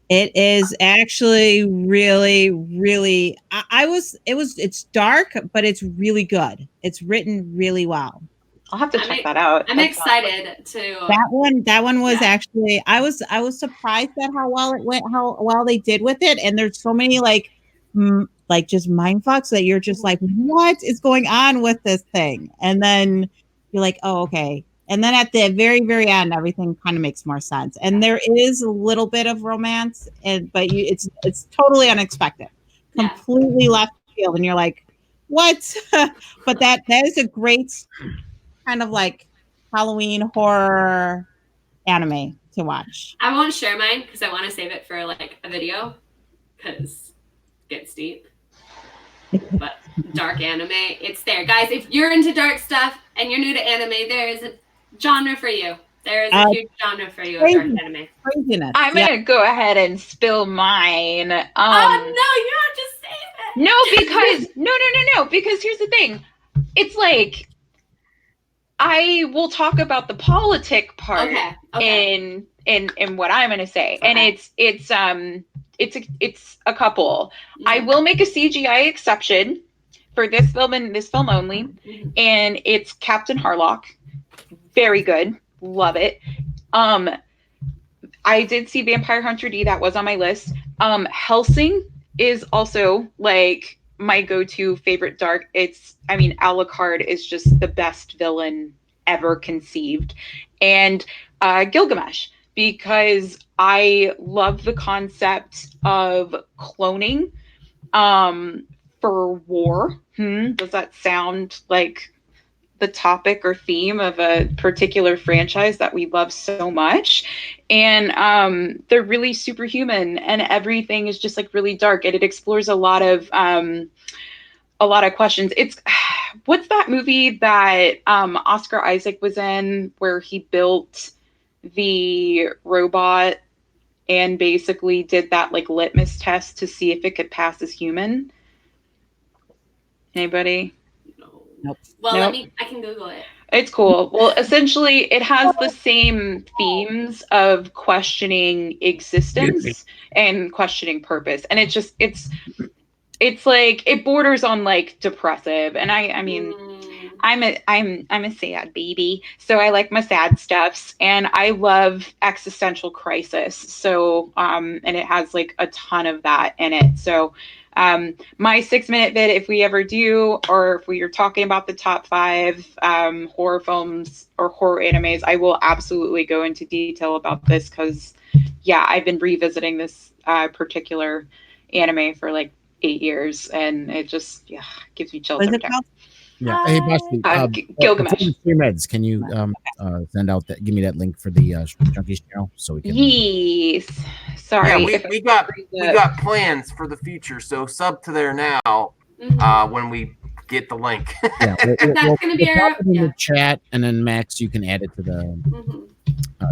It is actually really, really. It's dark, but it's really good. It's written really well. I'll have to check that out. I'm excited to. That one was actually. I was surprised at how well it went, how well they did with it, and there's so many like just mind fucks that you're just like, what is going on with this thing? And then you're like, oh, okay. And then at the very, very end, everything kind of makes more sense. And there is a little bit of romance, but it's totally unexpected, completely left field, and you're like, what? But that is a great kind of like Halloween horror anime to watch. I won't share mine because I want to save it for like a video because it gets deep. But dark anime, it's there, guys. If you're into dark stuff and you're new to anime, there is a genre for you. There is a huge genre for you of dark anime. Craziness. I'm gonna go ahead and spill mine. Oh no, you don't just say that. No, because no. Because here's the thing. It's like I will talk about the politic part in what I'm gonna say, and it's a couple. Yeah. I will make a CGI exception for this film and this film only, and it's Captain Harlock. Very good, love it. I did see Vampire Hunter D. That was on my list. Hellsing is also like my go-to favorite dark. Alucard is just the best villain ever conceived, and Gilgamesh, because I love the concept of cloning for war. Does that sound like the topic or theme of a particular franchise that we love so much? And they're really superhuman, and everything is just like really dark, and it explores a lot of questions. It's what's that movie that Oscar Isaac was in where he built the robot and basically did that like litmus test to see if it could pass as human? Anybody? Nope. Well, nope. I can Google it. It's cool. Well, essentially it has the same themes of questioning existence and questioning purpose. And it's like it borders on like depressive. And I mean I'm a sad baby, so I like my sad stuffs, and I love existential crisis. So and it has like a ton of that in it. So my 6-minute vid, if we ever do, or if we are talking about the top 5 horror films or horror animes, I will absolutely go into detail about this because I've been revisiting this particular anime for like 8 years, and it just gives me chills every time. Yeah. Hey, Basti, Gilgamesh. Stream Eds, can you send out that? Give me that link for the Stream Junkies channel so we can. Yes. Sorry. Yeah, we got plans for the future, so sub to there now. When we get the link. Yeah, that's gonna be our in the chat, and then Max, you can add it to the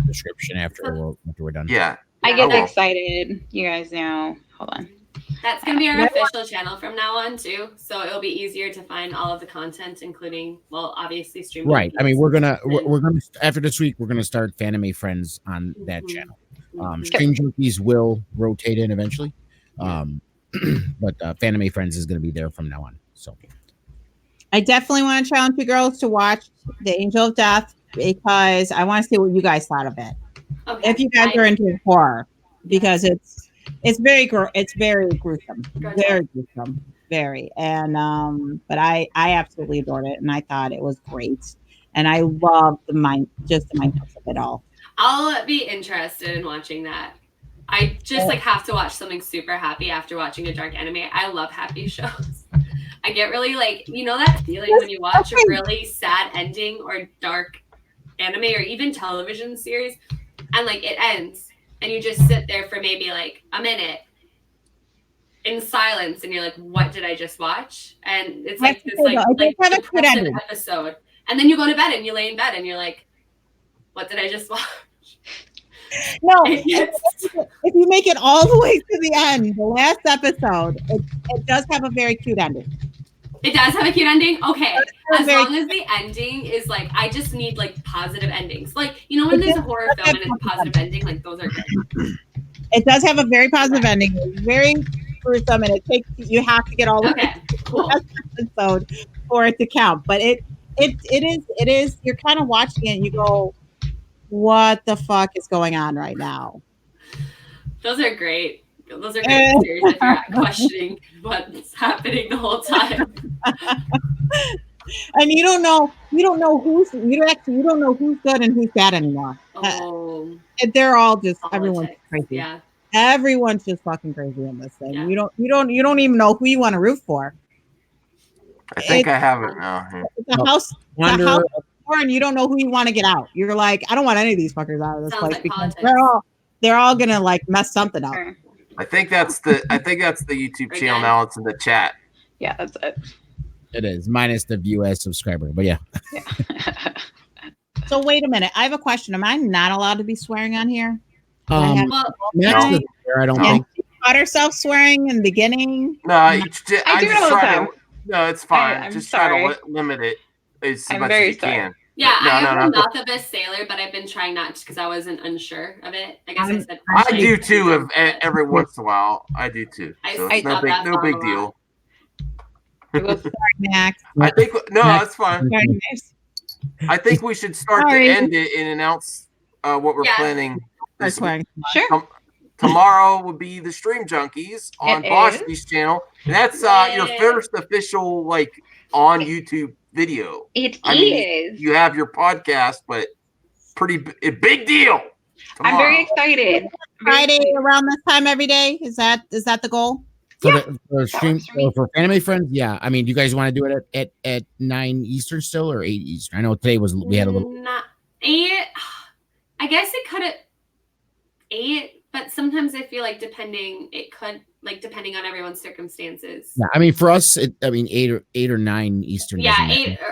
description after we're done. Yeah. I get excited. You guys know. Hold on. That's going to be our official channel from now on, too. So it'll be easier to find all of the content, including, well, obviously, streaming. Right. I mean, we're gonna after this week, we're gonna start Fanime Friends on that channel. Stream Junkies will rotate in eventually, but Fanime Friends is gonna be there from now on. So, I definitely want to challenge you girls to watch The Angel of Death because I want to see what you guys thought of it. Okay. If you guys are into horror, because it's very gruesome, very gruesome, very. And but I absolutely adored it, and I thought it was great, and I love the mind of it all. I'll be interested in watching that. I just have to watch something super happy after watching a dark anime. I love happy shows. I get really that feeling when you watch a really sad ending or dark anime or even television series, and like it ends. And you just sit there for maybe like a minute in silence, and you're like, "What did I just watch?" And it's like this depressive episode. And then you go to bed and you lay in bed and you're like, "What did I just watch?" No, if you make it all the way to the end, the last episode, it does have a very cute ending. It does have a cute ending? Okay. As long as the ending is like, I just need like positive endings. Like, you know, when there's a horror film and it's a positive ending, like those are good. It does have a very positive ending. It's very gruesome, and you have to get all the way to the last episode for it to count. But it is you're kind of watching it and you go, what the fuck is going on right now? Those are great. Those are great series if you're questioning what's happening the whole time. And you don't know who's good and who's bad anymore. Oh, they're all just politics. Everyone's crazy. Yeah, everyone's just fucking crazy in this thing. Yeah. You don't even know who you want to root for. I think I have it now. It's a house and you don't know who you want to get out. You're like, I don't want any of these fuckers out of this place because they're all gonna like mess something up. I think that's the YouTube channel now. It's in the chat. Yeah, that's it. It is minus the view as subscriber, but yeah. So wait a minute. I have a question. Am I not allowed to be swearing on here? I don't think. She caught herself swearing in the beginning. No, I do it all the time. No, it's fine. I'm just sorry. try to limit it as I'm much very as you sorry. can. yeah. No, I have no, the no. mouth of a sailor, but I've been trying not to because I wasn't unsure of it. I guess I said. I do too. Every once in a while, I do too. So I it's no thought that big song a deal. Sorry, Max. I think that's fine. Sorry, Max. I think we should start to end it and announce what we're planning. Start swearing. Sure. Tomorrow will be the Stream Junkies on Bosch's channel, and that's your first official on YouTube video. It I mean, you have your podcast, but a big deal. Tomorrow. I'm very excited. Friday around this time every day. Is that the goal? For the stream for Fanime friends, yeah. I mean, do you guys want to do it at 9 Eastern still or 8 Eastern? I know today we had a little Not 8. I guess it could at 8, but sometimes I feel like depending on everyone's circumstances. Yeah, I mean for us, 8 or 9 Eastern. Yeah,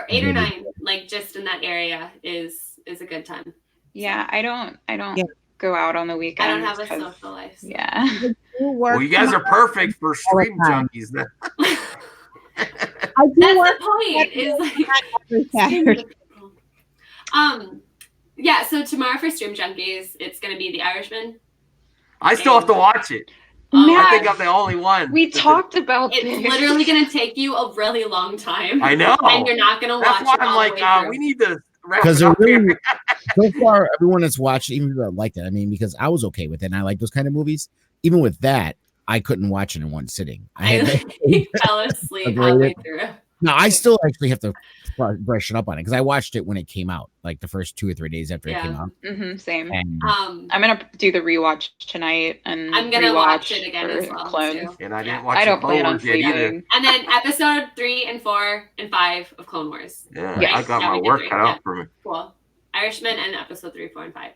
8 or 9, like just in that area is a good time. Yeah, I don't go out on the weekends. I don't have a social life. So. Yeah. Well, you guys are perfect for Stream Junkies then. That's the point. Is yeah. So tomorrow for Stream Junkies, it's gonna be The Irishman. I still have to watch it. Max, I think I'm the only one. We talked about it's this. literally gonna take you a really long time. I know, and you're not gonna watch. That's why it all I'm the way through. we need to. Because really, so far, everyone that's watched, even people that liked it. I mean, because I was okay with it, and I like those kind of movies. Even with that, I couldn't watch it in one sitting. I fell asleep halfway through. No, I still actually have to brush it up on it because I watched it when it came out, like the first 2 or 3 days after it came out. Mm-hmm, same. And, I'm gonna do the rewatch tonight, and I'm gonna watch it again as well. Clones. And I didn't watch. I don't plan on yet either. sleeping. And then episode 3 and 4 and 5 of Clone Wars. Yeah, Yes. I got Yeah, my we did work 3. cut out for me. Cool. Irishman and episode 3, 4, and 5.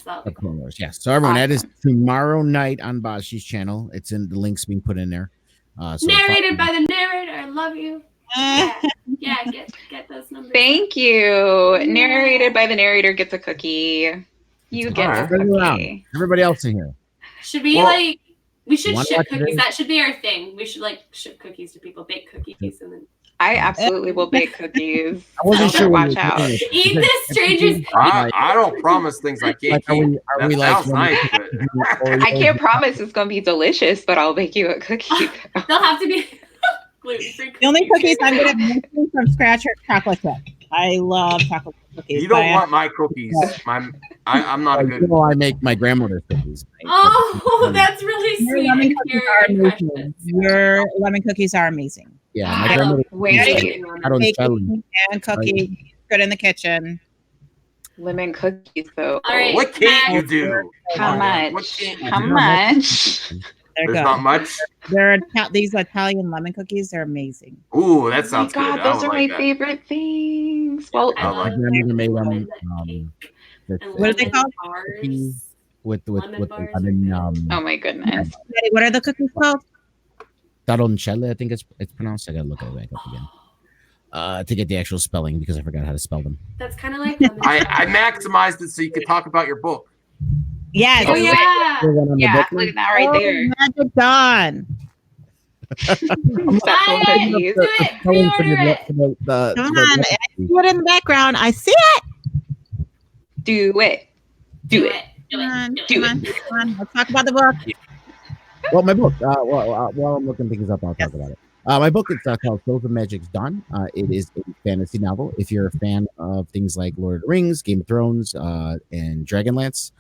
So The Clone Wars, yeah. So everyone, that is tomorrow night on Boschi's channel. It's in the links being put in there. So narrated by the narrator. I love you. Yeah, get those numbers. Thank you. Narrated by the narrator gets a cookie. You get a cookie. Everybody else in here. Should we we should Wanna ship watch cookies. it? That should be our thing. We should ship cookies to people, bake cookies, and then I absolutely will bake cookies. I wasn't So sure. watch out. eat this, strangers. I don't promise things I can't Like, keep. are we like? Sounds nice, but I can't promise it's gonna be delicious, but I'll bake you a cookie. They'll have to be gluten-free. The only cookies I'm gonna make from scratch are chocolate chip. I love chocolate cookies. you don't want my cookies. I'm not a You good. know, I make my grandmother's cookies. Oh, that's really Your sweet. lemon and cookies pure are and amazing. precious. Your lemon cookies are amazing. Yeah, my I grandmother's Wait, cookies. I don't sell them. Baking and cooking, good in the kitchen. lemon cookies though. All right. What can't you do? How What much? can't you How do? much? They're There's good. not much. These Italian lemon cookies. They're amazing. Ooh, that Oh my sounds god, good. those I are would my like that. favorite things. Well, I love My grandmother made them lemon cake with and What are they lemon called? bars. with Lemon the bars are lemon good. oh my goodness. What are the cookies called? Taroncelli, I think it's pronounced. I gotta look it back up again. To get the actual spelling because I forgot how to spell them. That's kind of like lemon. I maximized it so you could talk about your book. Yes. Oh yeah. Yeah, look at that right there. Magic Dawn. Sexual Buy it. cookies. Do it. Pre-order it. Come on. I see it in the background. I see it. Do it. Do it. Do it. Do Come on. Let's talk about the book. Well, my book. While I'm looking things up, I'll talk about it. My book is called Souls of Magic's Dawn. It is a fantasy novel. If you're a fan of things like Lord of the Rings, Game of Thrones, and Dragonlance,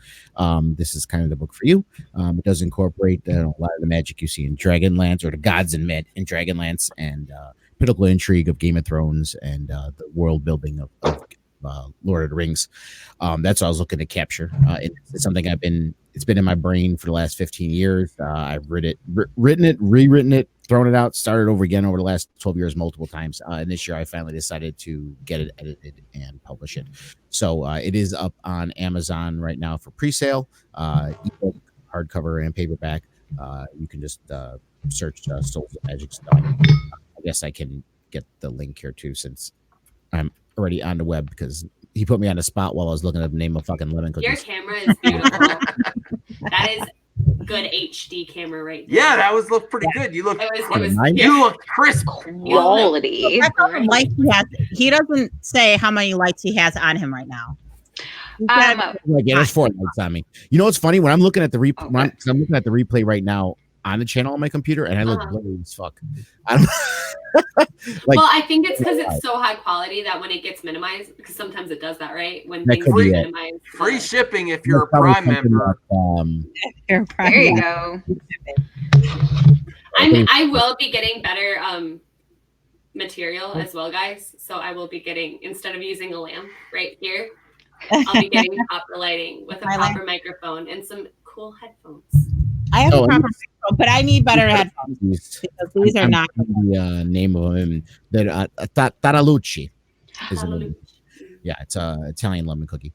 this is kind of the book for you. It does incorporate a lot of the magic you see in Dragonlance, or the gods in Dragonlance, and political intrigue of Game of Thrones, and the world building of Lord of the Rings. That's what I was looking to capture. It's something it's been in my brain for the last 15 years. I've written it, rewritten it, thrown it out, started over again over the last 12 years multiple times. And this year I finally decided to get it edited and publish it. So it is up on Amazon right now for pre-sale, ebook, hardcover, and paperback. You can just search Souls of Magic's Dawn. I guess I can get the link here too, since I'm already on the web, because he put me on the spot while I was looking up the name of fucking lemon cookies. Your camera is beautiful. That is good HD camera right there. Yeah, that was looked pretty good. You look It you look crisp. Quality. That's how many lights he has. He doesn't say how many lights he has on him right now. There's 4 lights on me. You know what's funny? When I'm looking at the replay, I'm looking at the replay right now on the channel on my computer, and I look blurry as fuck. Well, I think it's because it's so high quality that when it gets minimized, because sometimes it does that, right? When things get minimized. Free shipping if you're a Prime member. There you go. I will be getting better material as well, guys. So I will be getting, instead of using a lamp right here, I'll be getting proper lighting with a proper microphone and some cool headphones. I have a proper microphone, but I need better headphones because these are not the name of him. They're Taralucci. Yeah, it's a Italian lemon cookie,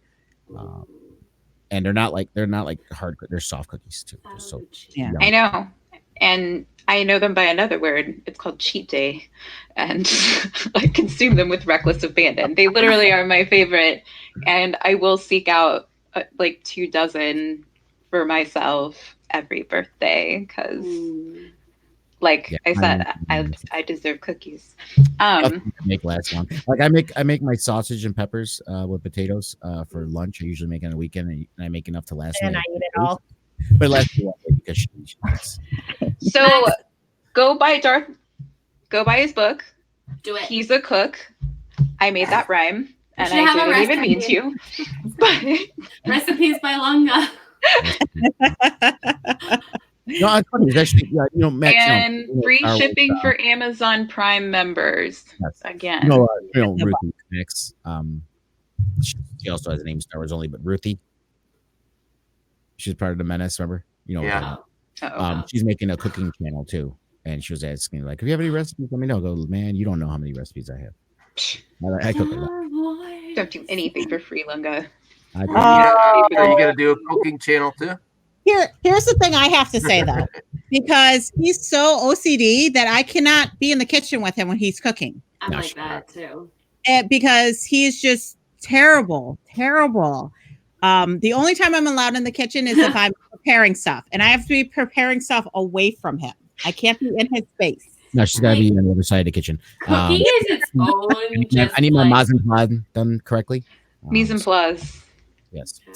and they're not like hard. They're soft cookies too. So yeah, I know, and I know them by another word. It's called cheat day, and I consume them with reckless abandon. They literally are my favorite, and I will seek out like 2 dozen for myself every birthday, because I said, I deserve cookies. Make last long. Like I make my sausage and peppers with potatoes for lunch. I usually make it on a weekend, and I make enough to last. And I eat it all. But last because she so go buy his book. Do it. He's a cook. I made that rhyme, and I didn't even mean to. But recipes by Lunga. No, it's funny. It's actually, Max, and free shipping for Amazon Prime members. Yes. Again, Ruthie Max. She also has a name Star Wars only, but Ruthie. She's part of the Menace. Remember? Yeah. She's making a cooking channel too, and she was asking like, "If you have any recipes, let me know." I go, man, you don't know how many recipes I have. I cook a lot. Don't do anything for free, Lunga. Are you gonna do a cooking channel too? Here's the thing I have to say though, because he's so OCD that I cannot be in the kitchen with him when he's cooking. I'm like that too. Because he's just terrible. The only time I'm allowed in the kitchen is if I'm preparing stuff, and I have to be preparing stuff away from him. I can't be in his space. No, she's got to be on the other side of the kitchen. Cooking is its own. I need my mise en place done correctly. Mise en place. Yes. She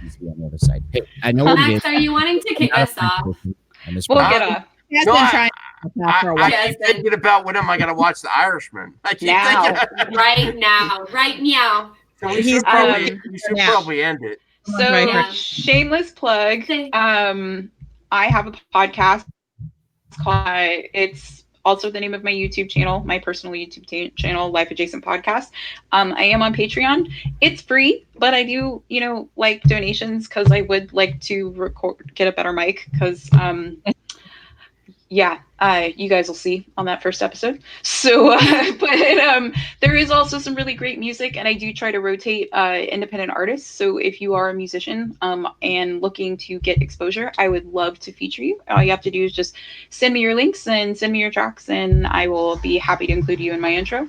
needs to be on the other side. Hey, I know Max, are you wanting to kick us off? We'll get off. I keep thinking about when am I going to watch The Irishman? I keep thinking. Right now. So we should probably end it. So shameless plug. I have a podcast called it's also the name of my YouTube channel, my personal YouTube channel, Life Adjacent Podcast. I am on Patreon. It's free, but I do, like donations because I would like to get a better mic because you guys will see on that first episode. So, but there is also some really great music, and I do try to rotate independent artists. So if you are a musician and looking to get exposure, I would love to feature you. All you have to do is just send me your links and send me your tracks, and I will be happy to include you in my intro.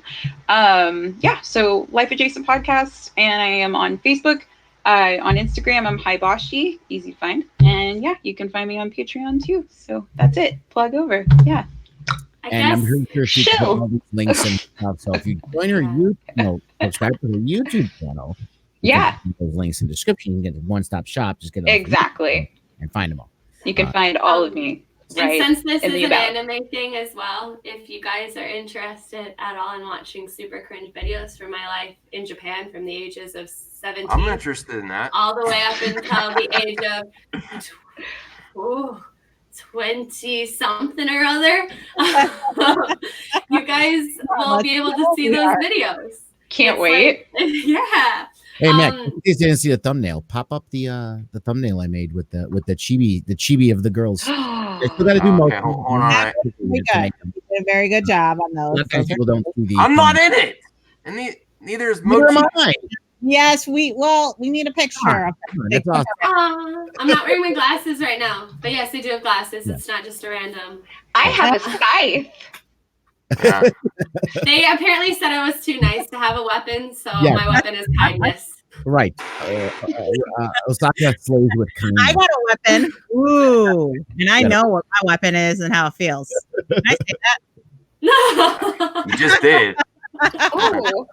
So Life Adjacent Podcast, and I am on Facebook, On Instagram, I'm Hibashi, easy to find. And yeah, you can find me on Patreon too. So that's it. Plug over. Yeah. I'm pretty sure she put Shill. all these links and stuff. So if you join her YouTube, subscribe to her YouTube channel. Yeah. Those links in the description. You can get a one-stop shop. Just get exactly and find them all. You can find all of me. Right, and since this is an anime thing as well, if you guys are interested at all in watching super cringe videos from my life in Japan from the ages of 17, I'm interested in that, all the way up until the age of 20 something or other, you guys will be able to see those videos. Can't wait. Yeah. Hey Mac, you didn't see the thumbnail. Pop up the thumbnail I made with the chibi of the girls. I still got to do most. Hold on, right. You did a very good job on those. People don't see the I'm not in it, and neither is Neither am I. Yes, we need a picture. That's awesome. I'm not wearing my glasses right now, but yes, I do have glasses. It's not just a random. I have a scythe. Yeah. They apparently said I was too nice to have a weapon, so my weapon is kindness. Right. Osaka slays with kindness. I got a weapon. Ooh, and I know what my weapon is and how it feels. Can I say that? You just did. Ooh.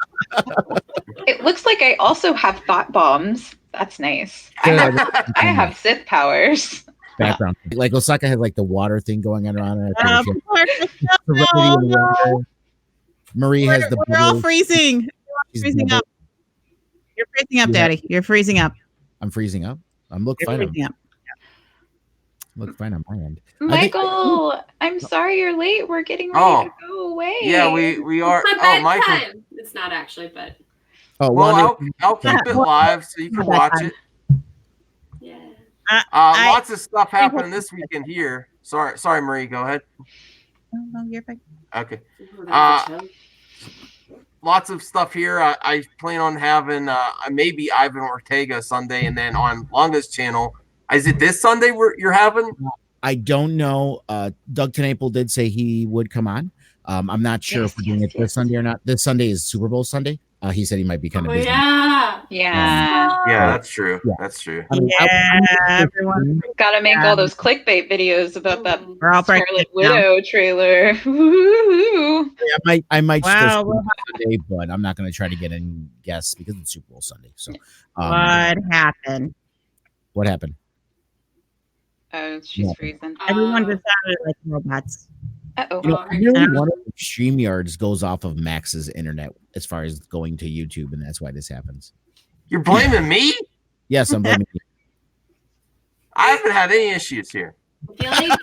It looks like I also have thought bombs. That's nice. I have Sith powers. Background. Like Osaka has like the water thing going on around her. Marie has the we're all freezing. We're freezing up. You're freezing up, Daddy. You're freezing up. I'm freezing up. I'm looking fine. Look fine on my end. Michael, I'm sorry you're late. We're getting ready to go away. Yeah, we are. It's my bedtime. It's not actually, but. Oh well, I'll keep it live so you can watch it. Yeah. Lots of stuff happening this weekend here. Sorry, Marie. Go ahead. No, you're fine. Okay. Lots of stuff here. I plan on having maybe Ivan Ortega Sunday, and then on Longa's channel. Is it this Sunday you're having? I don't know. Doug Tenaple did say he would come on. I'm not sure if we're doing it this Sunday or not. This Sunday is Super Bowl Sunday. He said he might be kind of busy. Yeah, that's true. Yeah. That's true. Everyone gotta make all those clickbait videos about that Scarlet Widow trailer. Yeah, I might still Sunday, but I'm not going to try to get any guests because it's Super Bowl Sunday. So, what happened? What happened? Oh, she's freezing. Everyone just sounded like robots. Uh-oh. One of the StreamYards goes off of Max's internet as far as going to YouTube, and that's why this happens. You're blaming me? Yes, I'm blaming you. I haven't had any issues here. I feel like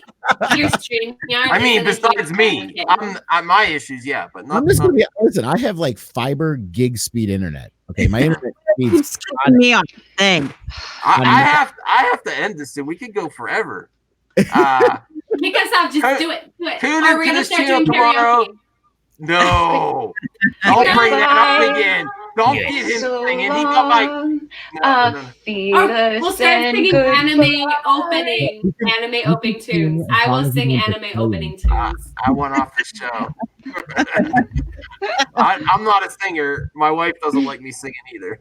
your StreamYard. I mean, besides me, I'm my issues, yeah, but not. I'm just gonna be listen. I have like fiber gig speed internet. Okay, my internet speeds. Me on thing. I have to end this soon. We could go forever. Kick us off. Just do it. Tune in to this channel tomorrow. No, don't bring that up again. Don't get him singing. He got like. We'll start singing anime opening tunes. I will sing anime opening tunes. I want off the show. I'm not a singer. My wife doesn't like me singing either.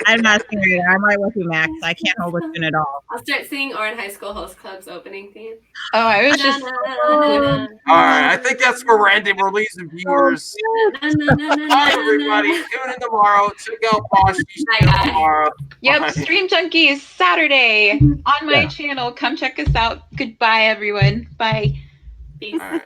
I'm not a singer either. I'm right with you, Max. I can't hold a tune at all. I'll start singing Orin High School Host Club's opening theme. Oh, I was just. All right, I think that's where we're ending. We're losing viewers. Bye, everybody. Tune in tomorrow. Check out Bosch tomorrow. Yep, Bye. Stream Junkies Saturday on my channel. Come check us out. Goodbye, everyone. Bye. Peace. All right.